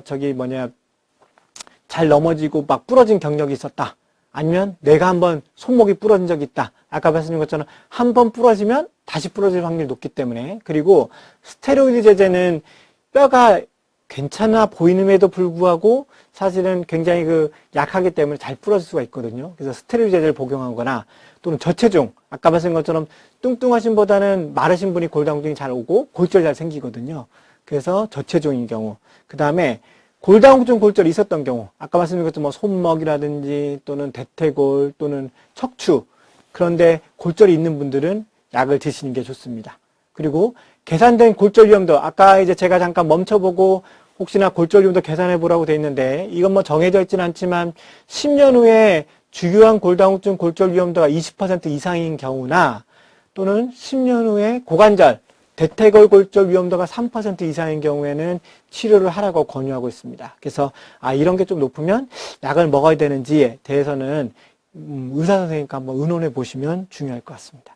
잘 넘어지고 막 부러진 경력이 있었다. 아니면 내가 한번 손목이 부러진 적이 있다. 아까 말씀드린 것처럼 한 번 부러지면 다시 부러질 확률이 높기 때문에. 그리고 스테로이드 제제는 뼈가 괜찮아 보이는에도 불구하고 사실은 굉장히 약하기 때문에 잘 부러질 수가 있거든요. 그래서 스테로이드 제제를 복용하거나 또는 저체중, 아까 말씀드린 것처럼 뚱뚱하신 보다는 마르신 분이 골다공증이 잘 오고 골절이 잘 생기거든요. 그래서 저체중인 경우. 그 다음에 골다공증 골절이 있었던 경우, 아까 말씀드린 것처럼 뭐 손목이라든지 또는 대퇴골 또는 척추, 그런데 골절이 있는 분들은 약을 드시는 게 좋습니다. 그리고 계산된 골절 위험도, 아까 이제 제가 잠깐 멈춰보고 혹시나 골절 위험도 계산해 보라고 돼 있는데, 이건 뭐 정해져 있지는 않지만 10년 후에 주요한 골다공증 골절 위험도가 20% 이상인 경우나 또는 10년 후에 고관절, 대퇴골 골절 위험도가 3% 이상인 경우에는 치료를 하라고 권유하고 있습니다. 그래서 이런 게 좀 높으면 약을 먹어야 되는지에 대해서는 의사 선생님과 한번 의논해 보시면 중요할 것 같습니다.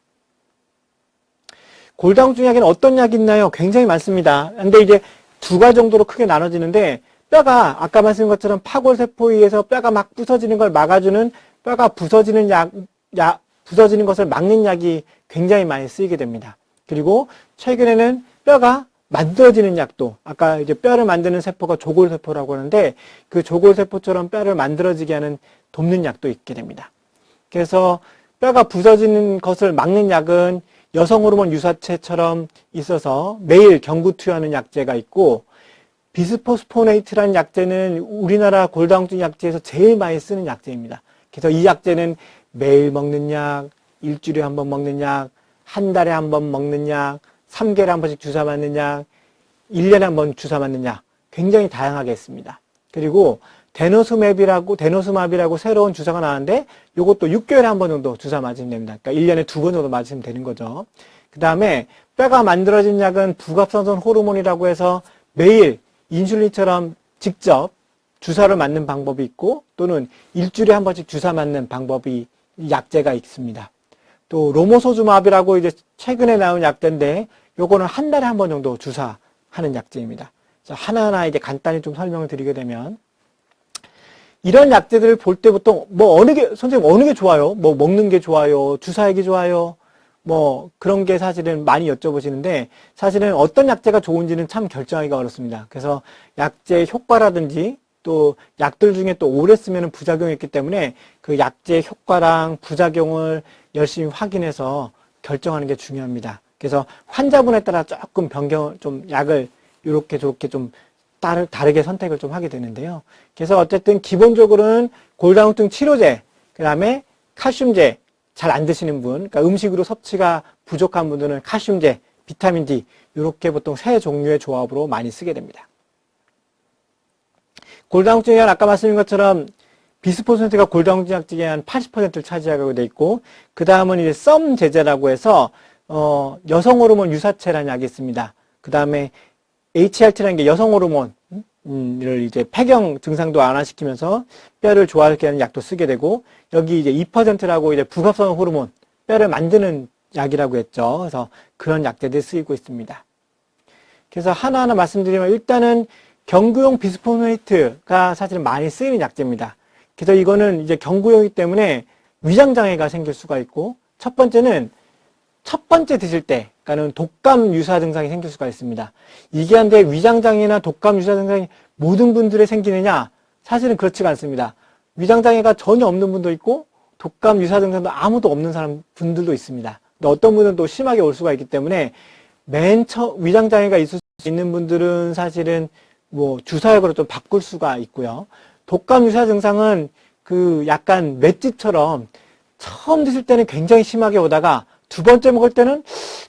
골다공증 약에는 어떤 약이 있나요? 굉장히 많습니다. 근데 이제 두 가지 정도로 크게 나눠지는데, 뼈가 아까 말씀드린 것처럼 파골세포에 의해서 뼈가 막 부서지는 걸 막아주는, 뼈가 부서지는 부서지는 것을 막는 약이 굉장히 많이 쓰이게 됩니다. 그리고 최근에는 뼈가 만들어지는 약도, 아까 이제 뼈를 만드는 세포가 조골세포라고 하는데, 그 조골세포처럼 뼈를 만들어지게 하는 돕는 약도 있게 됩니다. 그래서 뼈가 부서지는 것을 막는 약은 여성 호르몬 유사체처럼 있어서 매일 경구 투여하는 약제가 있고, 비스포스포네이트라는 약제는 우리나라 골다공증 약제에서 제일 많이 쓰는 약제입니다. 그래서 이 약제는 매일 먹는 약, 일주일에 한 번 먹는 약, 한 달에 한 번 먹는 약, 3개월에 한 번씩 주사 맞는 약, 1년에 한 번 주사 맞는 약, 굉장히 다양하게 있습니다. 그리고 데노스마비라고 새로운 주사가 나왔는데, 이것도 6개월에 한 번 정도 주사 맞으면 됩니다. 그러니까 1년에 2번 정도 맞으면 되는 거죠. 그 다음에 뼈가 만들어진 약은 부갑산성 호르몬이라고 해서 매일 인슐린처럼 직접 주사를 맞는 방법이 있고, 또는 일주일에 한 번씩 주사 맞는 방법이 약제가 있습니다. 또 로모소주마비라고 이제 최근에 나온 약제인데, 요거는 한 달에 한 번 정도 주사하는 약제입니다. 하나하나 이제 간단히 좀 설명을 드리게 되면, 이런 약제들을 볼 때 보통 선생님 어느 게 좋아요? 뭐 먹는 게 좋아요? 주사하기 좋아요? 뭐 그런 게 사실은 많이 여쭤보시는데, 사실은 어떤 약제가 좋은지는 참 결정하기가 어렵습니다. 그래서 약제의 효과라든지 또 약들 중에 또 오래 쓰면 부작용이 있기 때문에 그 약제의 효과랑 부작용을 열심히 확인해서 결정하는 게 중요합니다. 그래서 환자분에 따라 조금 약을 이렇게 저렇게 좀 다르게 선택을 좀 하게 되는데요. 그래서 어쨌든 기본적으로는 골다공증 치료제, 그 다음에 칼슘제 잘 안 드시는 분, 그러니까 음식으로 섭취가 부족한 분들은 칼슘제, 비타민 D 이렇게 보통 세 종류의 조합으로 많이 쓰게 됩니다. 골다공증 약은 아까 말씀드린 것처럼 비스포스네이트가 골다공증 약 중에 한 80%를 차지하게 돼 있고, 그 다음은 이제 썸 제제라고 해서 여성 호르몬 유사체라는 약이 있습니다. 그 다음에 HRT라는 게 여성 호르몬을 이제 폐경 증상도 완화시키면서 뼈를 좋아하게 하는 약도 쓰게 되고, 여기 이제 2%라고 이제 부갑성 호르몬, 뼈를 만드는 약이라고 했죠. 그래서 그런 약제들이 쓰이고 있습니다. 그래서 하나하나 말씀드리면, 일단은 경구용 비스포네이트가 사실은 많이 쓰이는 약제입니다. 그래서 이거는 이제 경구용이기 때문에 위장장애가 생길 수가 있고, 첫 번째 드실 때, 그러니까는 독감 유사 증상이 생길 수가 있습니다. 이게 한데 위장장애나 독감 유사 증상이 모든 분들에 생기느냐? 사실은 그렇지가 않습니다. 위장장애가 전혀 없는 분도 있고, 독감 유사 증상도 아무도 없는 분들도 있습니다. 근데 어떤 분은 또 심하게 올 수가 있기 때문에 위장장애가 있을 수 있는 분들은 사실은 뭐 주사약으로 좀 바꿀 수가 있고요. 독감 유사 증상은 그 약간 맷집처럼 처음 드실 때는 굉장히 심하게 오다가 두 번째 먹을 때는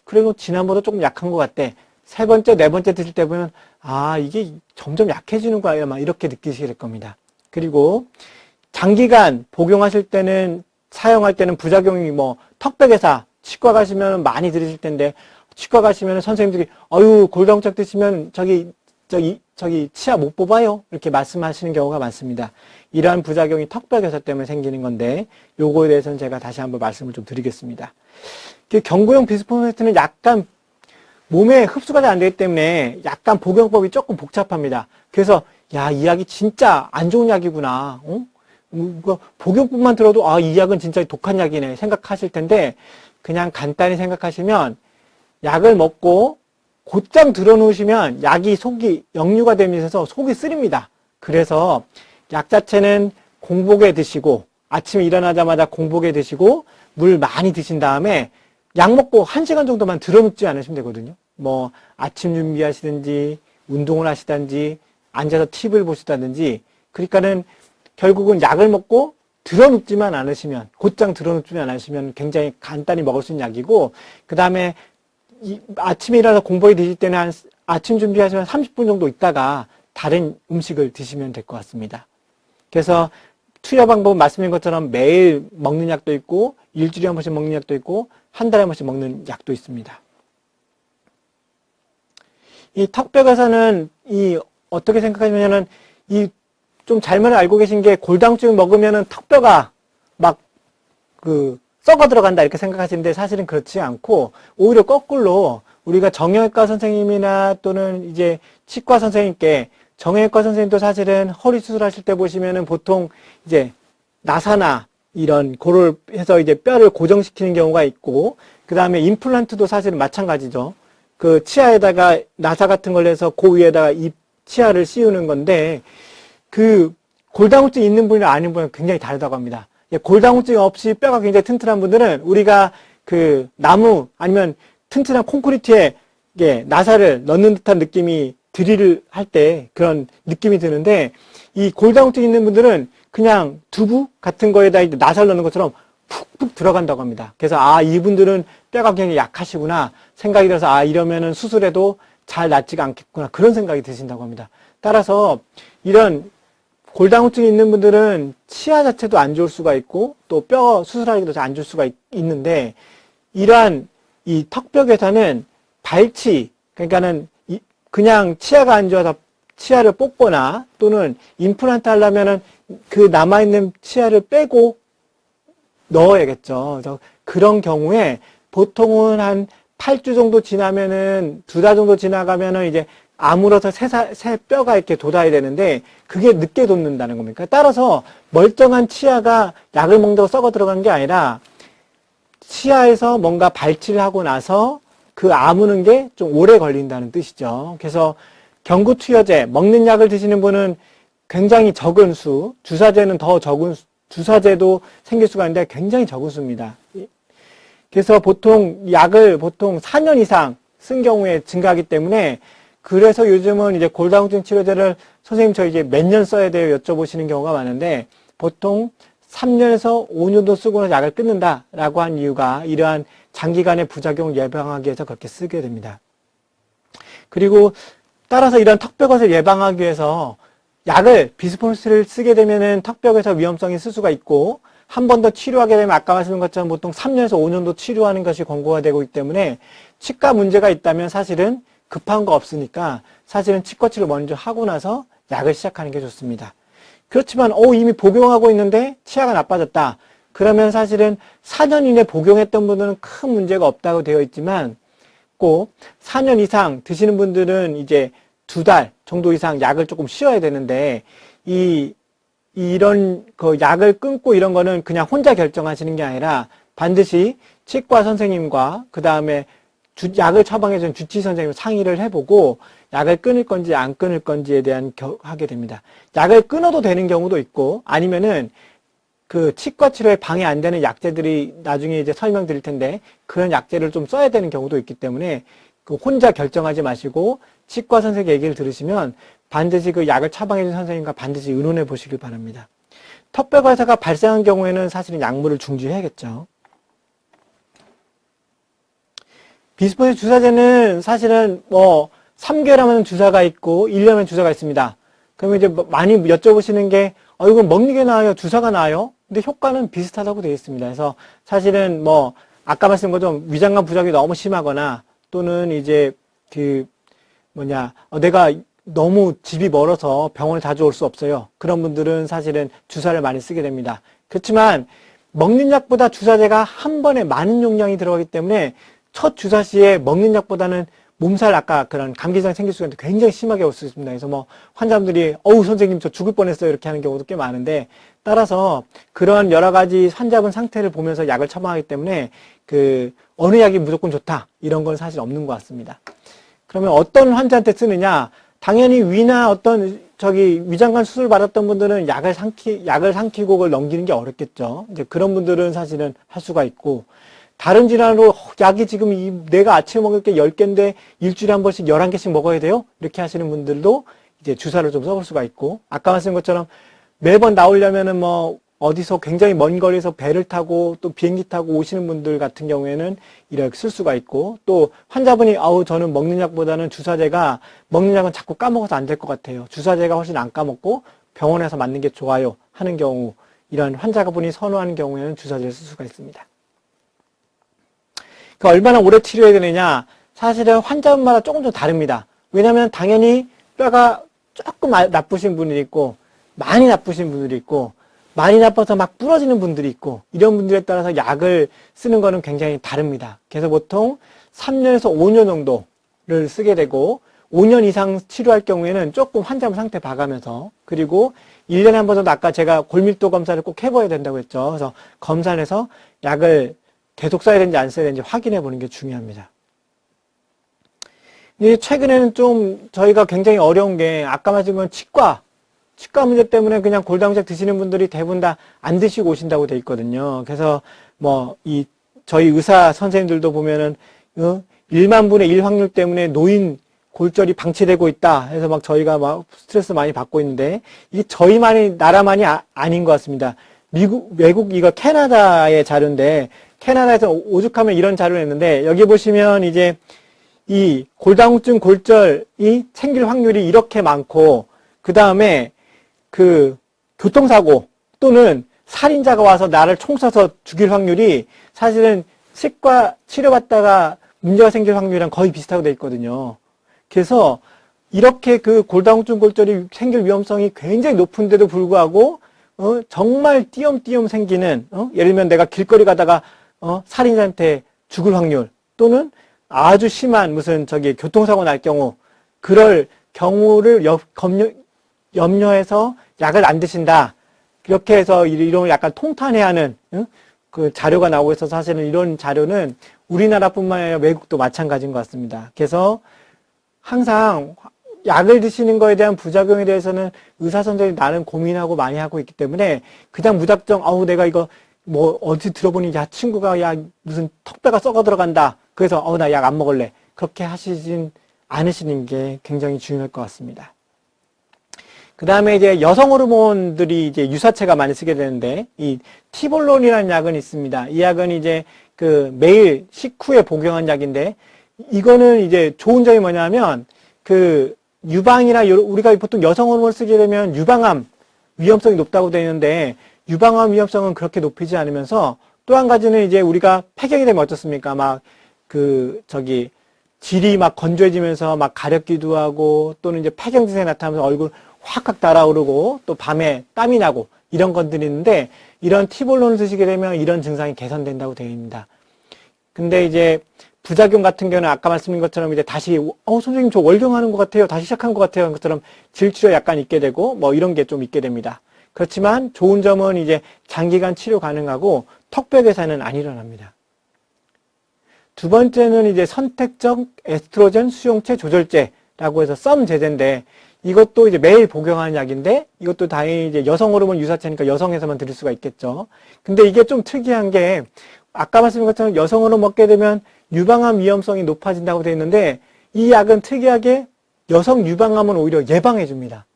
그래도 지난번보다 조금 약한 것 같대. 세 번째, 네 번째 드실 때 보면 아, 이게 점점 약해지는 거예요. 막 이렇게 느끼시게 될 겁니다. 그리고 장기간 복용하실 때는 사용할 때는 부작용이 뭐 턱백에사 치과 가시면 많이 들으실 텐데 치과 가시면 선생님들이 어유 골다공증 드시면 저기 치아 못 뽑아요 이렇게 말씀하시는 경우가 많습니다. 이러한 부작용이 턱벽에서 때문에 생기는 건데 요거에 대해서는 제가 다시 한번 말씀을 좀 드리겠습니다. 경구용 비스포스페트는 약간 몸에 흡수가 잘 안 되기 때문에 약간 복용법이 조금 복잡합니다. 그래서 야, 이 약이 진짜 안 좋은 약이구나. 복용법만 들어도 아, 이 약은 진짜 독한 약이네 생각하실 텐데 그냥 간단히 생각하시면 약을 먹고 곧장 들어놓으시면 약이 속이 역류가 되면서 속이 쓰립니다. 그래서 약 자체는 공복에 드시고 아침에 일어나자마자 공복에 드시고 물 많이 드신 다음에 약 먹고 1시간 정도만 들어놓지 않으시면 되거든요. 뭐 아침 준비하시든지 운동을 하시든지 앉아서 TV를 보시다든지 그러니까는 결국은 약을 먹고 들어눕지만 않으시면 곧장 들어눕지만 않으시면 굉장히 간단히 먹을 수 있는 약이고 그 다음에 아침에 일어나서 공복에 드실 때는 한 아침 준비하시면 30분 정도 있다가 다른 음식을 드시면 될 것 같습니다. 그래서 투여 방법은 말씀드린 것처럼 매일 먹는 약도 있고 일주일에 한 번씩 먹는 약도 있고 한 달에 한 번씩 먹는 약도 있습니다. 이 턱벽에서는 어떻게 생각하시면은 좀 잘못 알고 계신 게 골다공증 먹으면은 턱뼈가 막 썩어 들어간다 이렇게 생각하시는데 사실은 그렇지 않고 오히려 거꾸로 우리가 정형외과 선생님이나 또는 이제 치과 선생님께 정형외과 선생님도 사실은 허리 수술하실 때 보시면은 보통 이제 나사나 이런 고를 해서 이제 뼈를 고정시키는 경우가 있고 그 다음에 임플란트도 사실은 마찬가지죠. 그 치아에다가 나사 같은 걸 해서 그 위에다가 이 치아를 씌우는 건데 그 골다공증 있는 분이랑 아닌 분은 굉장히 다르다고 합니다. 골다공증 없이 뼈가 굉장히 튼튼한 분들은 우리가 그 나무 아니면 튼튼한 콘크리트에 나사를 넣는 듯한 느낌이 드릴을 할 때 그런 느낌이 드는데 이 골다공증 있는 분들은 그냥 두부 같은 거에다 이제 나사를 넣는 것처럼 푹푹 들어간다고 합니다. 그래서 아, 이분들은 뼈가 굉장히 약하시구나 생각이 들어서 아, 이러면은 수술해도 잘 낫지가 않겠구나 그런 생각이 드신다고 합니다. 따라서 이런 골다공증이 있는 분들은 치아 자체도 안 좋을 수가 있고 또 뼈 수술하기도 안 좋을 수가 있는데 이러한 이 턱벽에서는 발치 그러니까는 그냥 치아가 안 좋아서 치아를 뽑거나 또는 임플란트 하려면은 그 남아있는 치아를 빼고 넣어야겠죠. 그래서 그런 경우에 보통은 한 8주 정도 지나면은 2달 정도 지나가면은 이제 아물어서 새 뼈가 이렇게 돋아야 되는데 그게 늦게 돋는다는 겁니다. 따라서 멀쩡한 치아가 약을 먹는다고 썩어 들어간 게 아니라 치아에서 뭔가 발치를 하고 나서 그 아무는 게 좀 오래 걸린다는 뜻이죠. 그래서 경구투여제 먹는 약을 드시는 분은 굉장히 적은 수, 주사제는 더 적은 주사제도 생길 수가 있는데 굉장히 적은 수입니다. 그래서 보통 약을 4년 이상 쓴 경우에 증가하기 때문에 그래서 요즘은 이제 골다공증 치료제를 선생님 저 이제 몇 년 써야 돼요 여쭤보시는 경우가 많은데 보통 3년에서 5년도 쓰고는 약을 끊는다라고 한 이유가 이러한 장기간의 부작용을 예방하기 위해서 그렇게 쓰게 됩니다. 그리고 따라서 이런 턱벽옷을 예방하기 위해서 약을 비스포스를 쓰게 되면은 턱벽에서 위험성이 있을 수가 있고 한 번 더 치료하게 되면 아까 말씀드린 것처럼 보통 3년에서 5년도 치료하는 것이 권고가 되고 있기 때문에 치과 문제가 있다면 사실은 급한 거 없으니까 사실은 치과 치료 먼저 하고 나서 약을 시작하는 게 좋습니다. 그렇지만 이미 복용하고 있는데 치아가 나빠졌다. 그러면 사실은 4년 이내 복용했던 분들은 큰 문제가 없다고 되어 있지만 꼭 4년 이상 드시는 분들은 이제 2달 정도 이상 약을 조금 쉬어야 되는데 이런 그 약을 끊고 이런 거는 그냥 혼자 결정하시는 게 아니라 반드시 치과 선생님과 그 다음에 약을 처방해주는 주치 선생님 상의를 해보고 약을 끊을 건지 안 끊을 건지에 대한 하게 됩니다. 약을 끊어도 되는 경우도 있고 아니면은 그 치과 치료에 방해 안 되는 약제들이 나중에 이제 설명드릴 텐데 그런 약제를 좀 써야 되는 경우도 있기 때문에 그 혼자 결정하지 마시고 치과 선생님 얘기를 들으시면 반드시 그 약을 처방해 준 선생님과 반드시 의논해 보시길 바랍니다. 턱뼈과사가 발생한 경우에는 사실은 약물을 중지해야겠죠. 비스포시 주사제는 사실은 뭐 3개월 하면 주사가 있고 1년 하면 주사가 있습니다. 그러면 이제 많이 여쭤보시는 게 이건 먹는 게 나아요? 주사가 나아요? 근데 효과는 비슷하다고 되어 있습니다. 그래서 사실은 뭐 아까 말씀드린 것처럼 위장관 부작용이 너무 심하거나 또는 이제 내가 너무 집이 멀어서 병원에 자주 올 수 없어요. 그런 분들은 사실은 주사를 많이 쓰게 됩니다. 그렇지만 먹는 약보다 주사제가 한 번에 많은 용량이 들어가기 때문에 첫 주사 시에 먹는 약보다는 몸살 아까 그런 감기증이 생길 수가 있는데 굉장히 심하게 올 수 있습니다. 그래서 뭐 환자분들이 선생님 저 죽을 뻔했어요 이렇게 하는 경우도 꽤 많은데 따라서 그런 여러 가지 환자분 상태를 보면서 약을 처방하기 때문에 어느 약이 무조건 좋다 이런 건 사실 없는 것 같습니다. 그러면 어떤 환자한테 쓰느냐? 당연히 위나 어떤 위장관 수술 받았던 분들은 약을 삼키고 그걸 넘기는 게 어렵겠죠. 이제 그런 분들은 사실은 할 수가 있고 다른 질환으로 약이 지금 내가 아침에 먹을 게 10개인데 일주일에 한 번씩 11개씩 먹어야 돼요? 이렇게 하시는 분들도 이제 주사를 좀 써볼 수가 있고 아까 말씀드린 것처럼 매번 나오려면은 뭐 어디서 굉장히 먼 거리에서 배를 타고 또 비행기 타고 오시는 분들 같은 경우에는 이렇게 쓸 수가 있고 또 환자분이 저는 먹는 약보다는 주사제가 먹는 약은 자꾸 까먹어서 안 될 것 같아요. 주사제가 훨씬 안 까먹고 병원에서 맞는 게 좋아요 하는 경우 이런 환자분이 선호하는 경우에는 주사제를 쓸 수가 있습니다. 얼마나 오래 치료해야 되느냐 사실은 환자분마다 조금 좀 다릅니다. 왜냐하면 당연히 뼈가 조금 나쁘신 분들이 있고 많이 나쁘신 분들이 있고 많이 나빠서 막 부러지는 분들이 있고 이런 분들에 따라서 약을 쓰는 거는 굉장히 다릅니다. 그래서 보통 3년에서 5년 정도를 쓰게 되고 5년 이상 치료할 경우에는 조금 환자분 상태 봐가면서 그리고 1년에 한 번 정도 아까 제가 골밀도 검사를 꼭 해봐야 된다고 했죠. 그래서 검사를 해서 약을 계속 써야 되는지 안 써야 되는지 확인해 보는 게 중요합니다. 근데 최근에는 좀 저희가 굉장히 어려운 게 아까 말씀드린 건 치과 문제 때문에 그냥 골다공증 드시는 분들이 대부분 다 안 드시고 오신다고 돼 있거든요. 그래서 저희 의사 선생님들도 보면은 1만 분의 1 확률 때문에 노인 골절이 방치되고 있다 해서 막 저희가 막 스트레스 많이 받고 있는데 이게 나라만이 아닌 것 같습니다. 외국 이거 캐나다의 자료인데 캐나다에서 오죽하면 이런 자료를 냈는데 여기 보시면 이제 이 골다공증 골절이 생길 확률이 이렇게 많고 그 다음에 교통사고 또는 살인자가 와서 나를 총 쏴서 죽일 확률이 사실은 치과 치료받다가 문제가 생길 확률이랑 거의 비슷하게 돼 있거든요. 그래서 이렇게 골다공증 골절이 생길 위험성이 굉장히 높은데도 불구하고 정말 띄엄띄엄 생기는 예를 들면 내가 길거리 가다가 살인자한테 죽을 확률 또는 아주 심한 교통사고 날 경우 그럴 경우를 염려해서 약을 안 드신다. 이렇게 해서 이런 약간 통탄해하는 자료가 나오고 있어서 사실은 이런 자료는 우리나라뿐만 아니라 외국도 마찬가지인 것 같습니다. 그래서 항상 약을 드시는 거에 대한 부작용에 대해서는 의사 선생님이 나는 고민하고 많이 하고 있기 때문에 그냥 무작정 내가 이거 어디 들어보니 친구가 무슨 턱뼈가 썩어 들어간다. 그래서 나 약 안 먹을래. 그렇게 하시진 않으시는 게 굉장히 중요할 것 같습니다. 그 다음에 이제 여성 호르몬들이 이제 유사체가 많이 쓰게 되는데 이 티볼론이라는 약은 있습니다. 이 약은 이제 매일 식후에 복용한 약인데 이거는 이제 좋은 점이 뭐냐면 유방이나 우리가 보통 여성 호르몬을 쓰게 되면 유방암 위험성이 높다고 되어 있는데 유방암 위험성은 그렇게 높이지 않으면서 또 한 가지는 이제 우리가 폐경이 되면 어떻습니까? 질이 건조해지면서 가렵기도 하고 또는 이제 폐경 증상이 나타나면서 얼굴 확 달아오르고 또 밤에 땀이 나고 이런 것들이 있는데 이런 티볼론을 드시게 되면 이런 증상이 개선된다고 되어 있습니다. 근데 이제 부작용 같은 경우는 아까 말씀드린 것처럼 이제 다시 선생님 저 월경하는 것 같아요. 다시 시작한 것 같아요. 것처럼 질치료 약간 있게 되고 이런 게 좀 있게 됩니다. 그렇지만 좋은 점은 이제 장기간 치료 가능하고 턱뼈 괴사는 안 일어납니다. 두 번째는 이제 선택적 에스트로겐 수용체 조절제라고 해서 썸 제제인데 이것도 이제 매일 복용하는 약인데 이것도 당연히 이제 여성 호르몬 유사체니까 여성에서만 드릴 수가 있겠죠. 근데 이게 좀 특이한 게 아까 말씀드린 것처럼 여성 호르몬 먹게 되면 유방암 위험성이 높아진다고 되어 있는데 이 약은 특이하게 여성 유방암은 오히려 예방해 줍니다.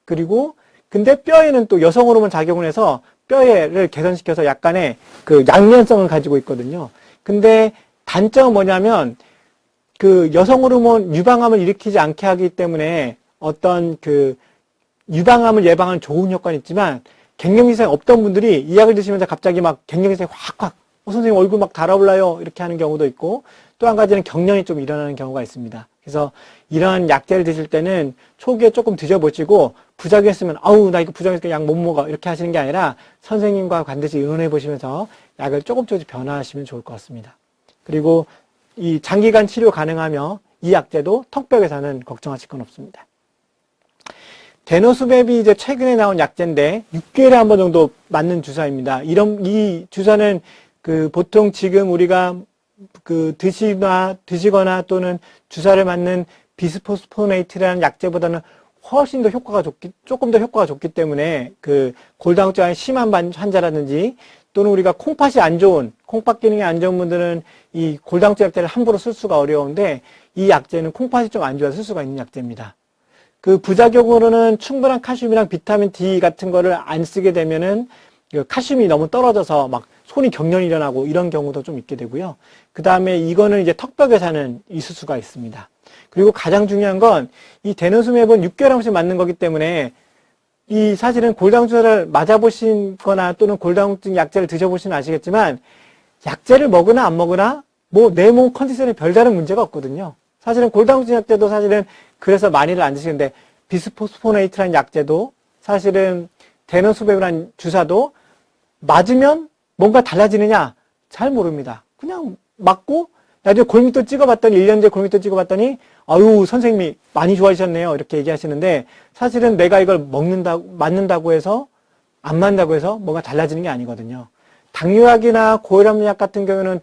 그리고 근데 뼈에는 또 여성 호르몬 작용을 해서 뼈를 개선시켜서 약간의 그 양면성을 가지고 있거든요. 근데 단점은 뭐냐면 그 여성 호르몬 유방암을 일으키지 않게 하기 때문에 어떤 그 유방암을 예방하는 좋은 효과는 있지만 갱년기증이 없던 분들이 이 약을 드시면서 갑자기 막 갱년기증이 확 선생님 얼굴 막 달아올라요 이렇게 하는 경우도 있고 또 한 가지는 경련이 좀 일어나는 경우가 있습니다. 그래서 이런 약제를 드실 때는 초기에 조금 드셔보시고 부작용했으면 아우 나 이거 부작용했으니까 약 못 먹어 이렇게 하시는 게 아니라 선생님과 반드시 의논해 보시면서 약을 조금씩 변화하시면 좋을 것 같습니다. 그리고 이 장기간 치료 가능하며 이 약제도 턱벽에서는 걱정하실 건 없습니다. 데노스맵이 이제 최근에 나온 약제인데 6개월에 한 번 정도 맞는 주사입니다. 이 주사는 그 보통 지금 우리가 그 드시거나 또는 주사를 맞는 비스포스포네이트라는 약제보다는 훨씬 더 조금 더 효과가 좋기 때문에 그 골다공증이 심한 환자라든지 또는 우리가 콩팥이 안 좋은, 콩팥 기능이 안 좋은 분들은 이 골다공증 약제를 함부로 쓸 수가 어려운데 이 약제는 콩팥이 좀 안 좋아서 쓸 수가 있는 약제입니다. 그 부작용으로는 충분한 칼슘이랑 비타민 D 같은 거를 안 쓰게 되면은 칼슘이 너무 떨어져서 막 손이 경련이 일어나고 이런 경우도 좀 있게 되고요. 그 다음에 이거는 이제 턱벽에서는 있을 수가 있습니다. 그리고 가장 중요한 건 이 데노스맵은 6개월에 한 번씩 맞는 거기 때문에 이 사실은 골다공증을 맞아보신 거나 또는 골다공증 약제를 드셔보시면 아시겠지만 약제를 먹으나 안 먹으나 뭐 내 몸 컨디션에 별다른 문제가 없거든요. 사실은 골다공증 약제도 사실은 그래서 많이를 안 드시는데 비스포스포네이트라는 약제도 사실은 데노스맵이라는 주사도 맞으면 뭔가 달라지느냐 잘 모릅니다. 그냥 맞고 나중에 골밑도 찍어봤더니 1년 뒤에 골밑도 찍어봤더니 아유 선생님이 많이 좋아지셨네요 이렇게 얘기하시는데 사실은 내가 이걸 맞는다고 해서 안 맞는다고 해서 뭔가 달라지는 게 아니거든요. 당뇨약이나 고혈압약 같은 경우는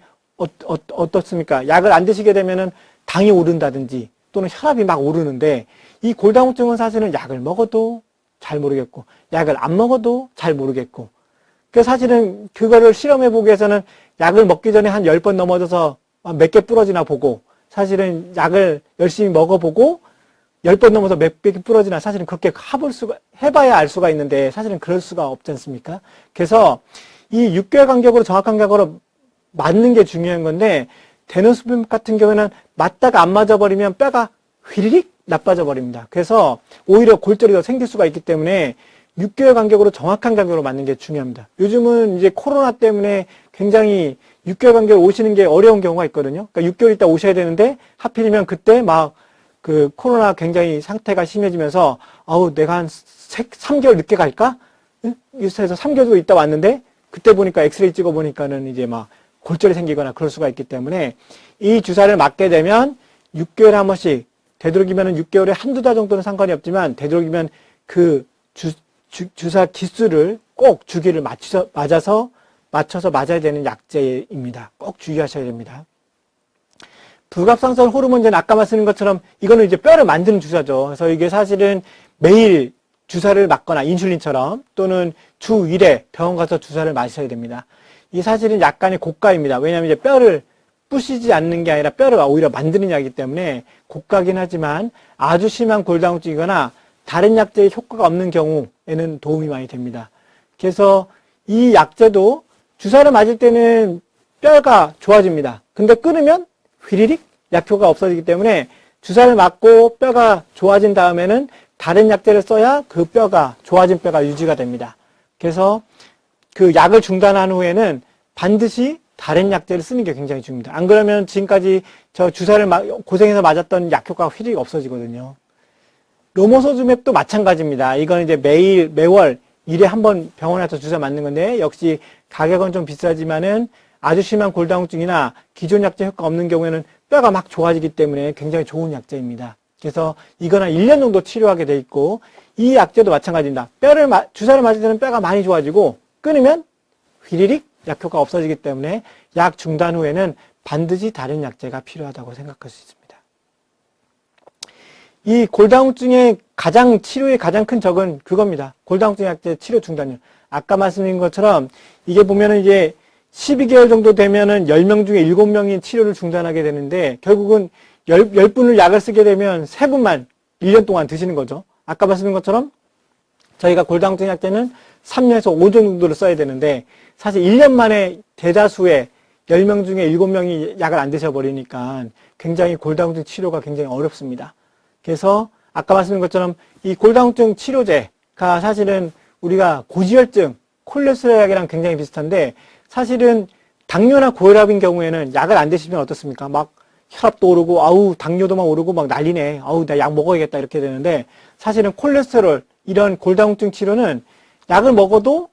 어떻습니까? 약을 안 드시게 되면은 당이 오른다든지 또는 혈압이 막 오르는데 이 골다공증은 사실은 약을 먹어도 잘 모르겠고 약을 안 먹어도 잘 모르겠고 그 사실은 그거를 실험해 보기 위해서는 약을 먹기 전에 한 10번 넘어져서 몇 개 부러지나 보고 사실은 약을 열심히 먹어보고 10번 넘어서 몇 개 부러지나 사실은 그렇게 해봐야 알 수가 있는데 사실은 그럴 수가 없지 않습니까? 그래서 이 6개월 간격으로 정확한 간격으로 맞는 게 중요한 건데 데노스맵 같은 경우에는 맞다가 안 맞아버리면 뼈가 휘리릭 나빠져 버립니다. 그래서 오히려 골절이 더 생길 수가 있기 때문에 6개월 간격으로 정확한 간격으로 맞는 게 중요합니다. 요즘은 이제 코로나 때문에 굉장히 6개월 간격으로 오시는 게 어려운 경우가 있거든요. 그러니까 6개월 있다 오셔야 되는데 하필이면 그때 막 그 코로나 굉장히 상태가 심해지면서 아우 내가 한 3개월 늦게 갈까? 그래서 3개월 있다 왔는데 그때 보니까 엑스레이 찍어 보니까는 이제 막 골절이 생기거나 그럴 수가 있기 때문에 이 주사를 맞게 되면 6개월에 한 번씩 되도록이면 6개월에 한두 달 정도는 상관이 없지만 되도록이면 그 주사 기수를 꼭 주기를 맞춰서 맞아야 되는 약제입니다. 꼭 주의하셔야 됩니다. 부갑상선 호르몬제는 아까 말씀드린 것처럼 이거는 이제 뼈를 만드는 주사죠. 그래서 이게 사실은 매일 주사를 맞거나 인슐린처럼 또는 주 1회 병원 가서 주사를 맞으셔야 됩니다. 이 사실은 약간의 고가입니다. 왜냐하면 이제 뼈를 부시지 않는 게 아니라 뼈를 오히려 만드는 약이기 때문에 고가긴 하지만 아주 심한 골다공증이거나 다른 약제의 효과가 없는 경우에는 도움이 많이 됩니다. 그래서 이 약제도 주사를 맞을 때는 뼈가 좋아집니다. 근데 끊으면 휘리릭 약효가 없어지기 때문에 주사를 맞고 뼈가 좋아진 다음에는 다른 약제를 써야 그 뼈가 좋아진 뼈가 유지가 됩니다. 그래서 그 약을 중단한 후에는 반드시 다른 약제를 쓰는 게 굉장히 중요합니다. 안 그러면 지금까지 저 주사를 고생해서 맞았던 약효과가 휘리릭 없어지거든요. 로모소즈맵도 마찬가지입니다. 이건 이제 매월 1회 한 번 병원에 가서 주사 맞는 건데 역시 가격은 좀 비싸지만은 아주 심한 골다공증이나 기존 약제 효과 없는 경우에는 뼈가 막 좋아지기 때문에 굉장히 좋은 약제입니다. 그래서 이거는 1년 정도 치료하게 돼 있고 이 약제도 마찬가지입니다. 주사를 맞을 때는 뼈가 많이 좋아지고 끊으면 휘리릭 약효가 없어지기 때문에 약 중단 후에는 반드시 다른 약제가 필요하다고 생각할 수 있습니다. 이 골다공증의 치료의 가장 큰 적은 그겁니다. 골다공증 약제 치료 중단율. 아까 말씀드린 것처럼 이게 보면은 이제 12개월 정도 되면은 10명 중에 7명이 치료를 중단하게 되는데, 결국은 10분을 약을 쓰게 되면 3분만 1년 동안 드시는 거죠. 아까 말씀드린 것처럼 저희가 골다공증 약제는 3년에서 5년 정도를 써야 되는데, 사실 1년 만에 대다수의 10명 중에 7명이 약을 안 드셔버리니까 굉장히 골다공증 치료가 굉장히 어렵습니다. 그래서 아까 말씀드린 것처럼 이 골다공증 치료제가 사실은 우리가 고지혈증, 콜레스테롤 약이랑 굉장히 비슷한데, 사실은 당뇨나 고혈압인 경우에는 약을 안 드시면 어떻습니까? 막 혈압도 오르고, 아우, 당뇨도 막 오르고 막 난리네. 아우, 나 약 먹어야겠다. 이렇게 되는데, 사실은 콜레스테롤, 이런 골다공증 치료는 약을 먹어도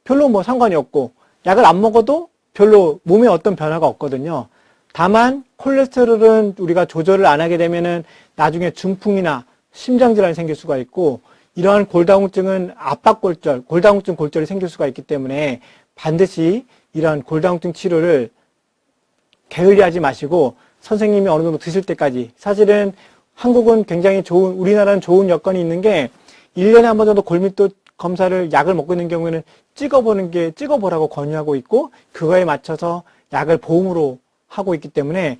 별로 뭐 상관이 없고, 약을 안 먹어도 별로 몸에 어떤 변화가 없거든요. 다만, 콜레스테롤은 우리가 조절을 안 하게 되면은 나중에 중풍이나 심장질환이 생길 수가 있고, 이러한 골다공증은 압박골절, 골다공증 골절이 생길 수가 있기 때문에 반드시 이러한 골다공증 치료를 게을리하지 마시고 선생님이 어느 정도 드실 때까지, 사실은 한국은 굉장히 우리나라는 좋은 여건이 있는 게 1년에 한 번 정도 골밀도 검사를 약을 먹고 있는 경우에는 찍어보라고 권유하고 있고, 그거에 맞춰서 약을 보험으로 하고 있기 때문에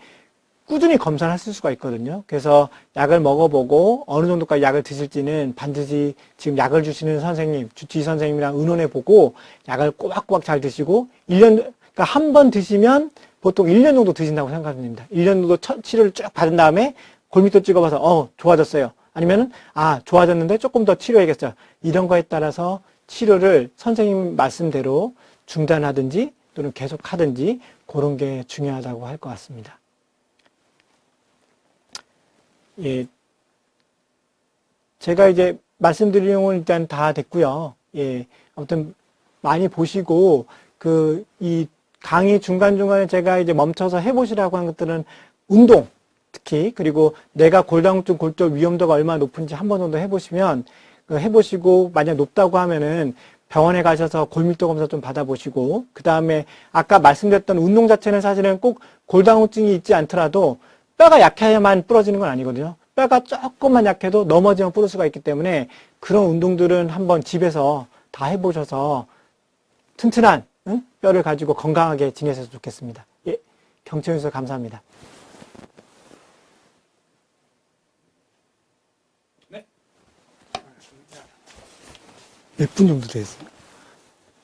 꾸준히 검사를 하실 수가 있거든요. 그래서 약을 먹어보고 어느 정도까지 약을 드실지는 반드시 지금 약을 주시는 선생님, 주치의 선생님이랑 의논해보고 약을 꼬박꼬박 잘 드시고, 그러니까 한 번 드시면 보통 1년 정도 드신다고 생각하면 됩니다. 1년 정도 치료를 쭉 받은 다음에 골밀도 찍어봐서 좋아졌어요. 아니면은 좋아졌는데 조금 더 치료해야겠어요. 이런 거에 따라서 치료를 선생님 말씀대로 중단하든지 또는 계속 하든지 그런 게 중요하다고 할 것 같습니다. 예, 제가 이제 말씀드린 내용은 일단 다 됐고요. 예, 아무튼 많이 보시고 이 강의 중간중간에 제가 이제 멈춰서 해보시라고 한 것들은 운동, 특히, 그리고 내가 골다공증 골절 위험도가 얼마나 높은지 한 번 정도 해보시면, 해보시고, 만약 높다고 하면은 병원에 가셔서 골밀도 검사 좀 받아보시고, 그 다음에 아까 말씀드렸던 운동 자체는 사실은 꼭 골다공증이 있지 않더라도 뼈가 약해야만 부러지는 건 아니거든요. 뼈가 조금만 약해도 넘어지면 부러질 수가 있기 때문에 그런 운동들은 한번 집에서 다 해보셔서 튼튼한 뼈를 가지고 건강하게 지내셨으면 좋겠습니다. 예, 경청해 주셔서 감사합니다. 네. 몇 분 정도 됐어요?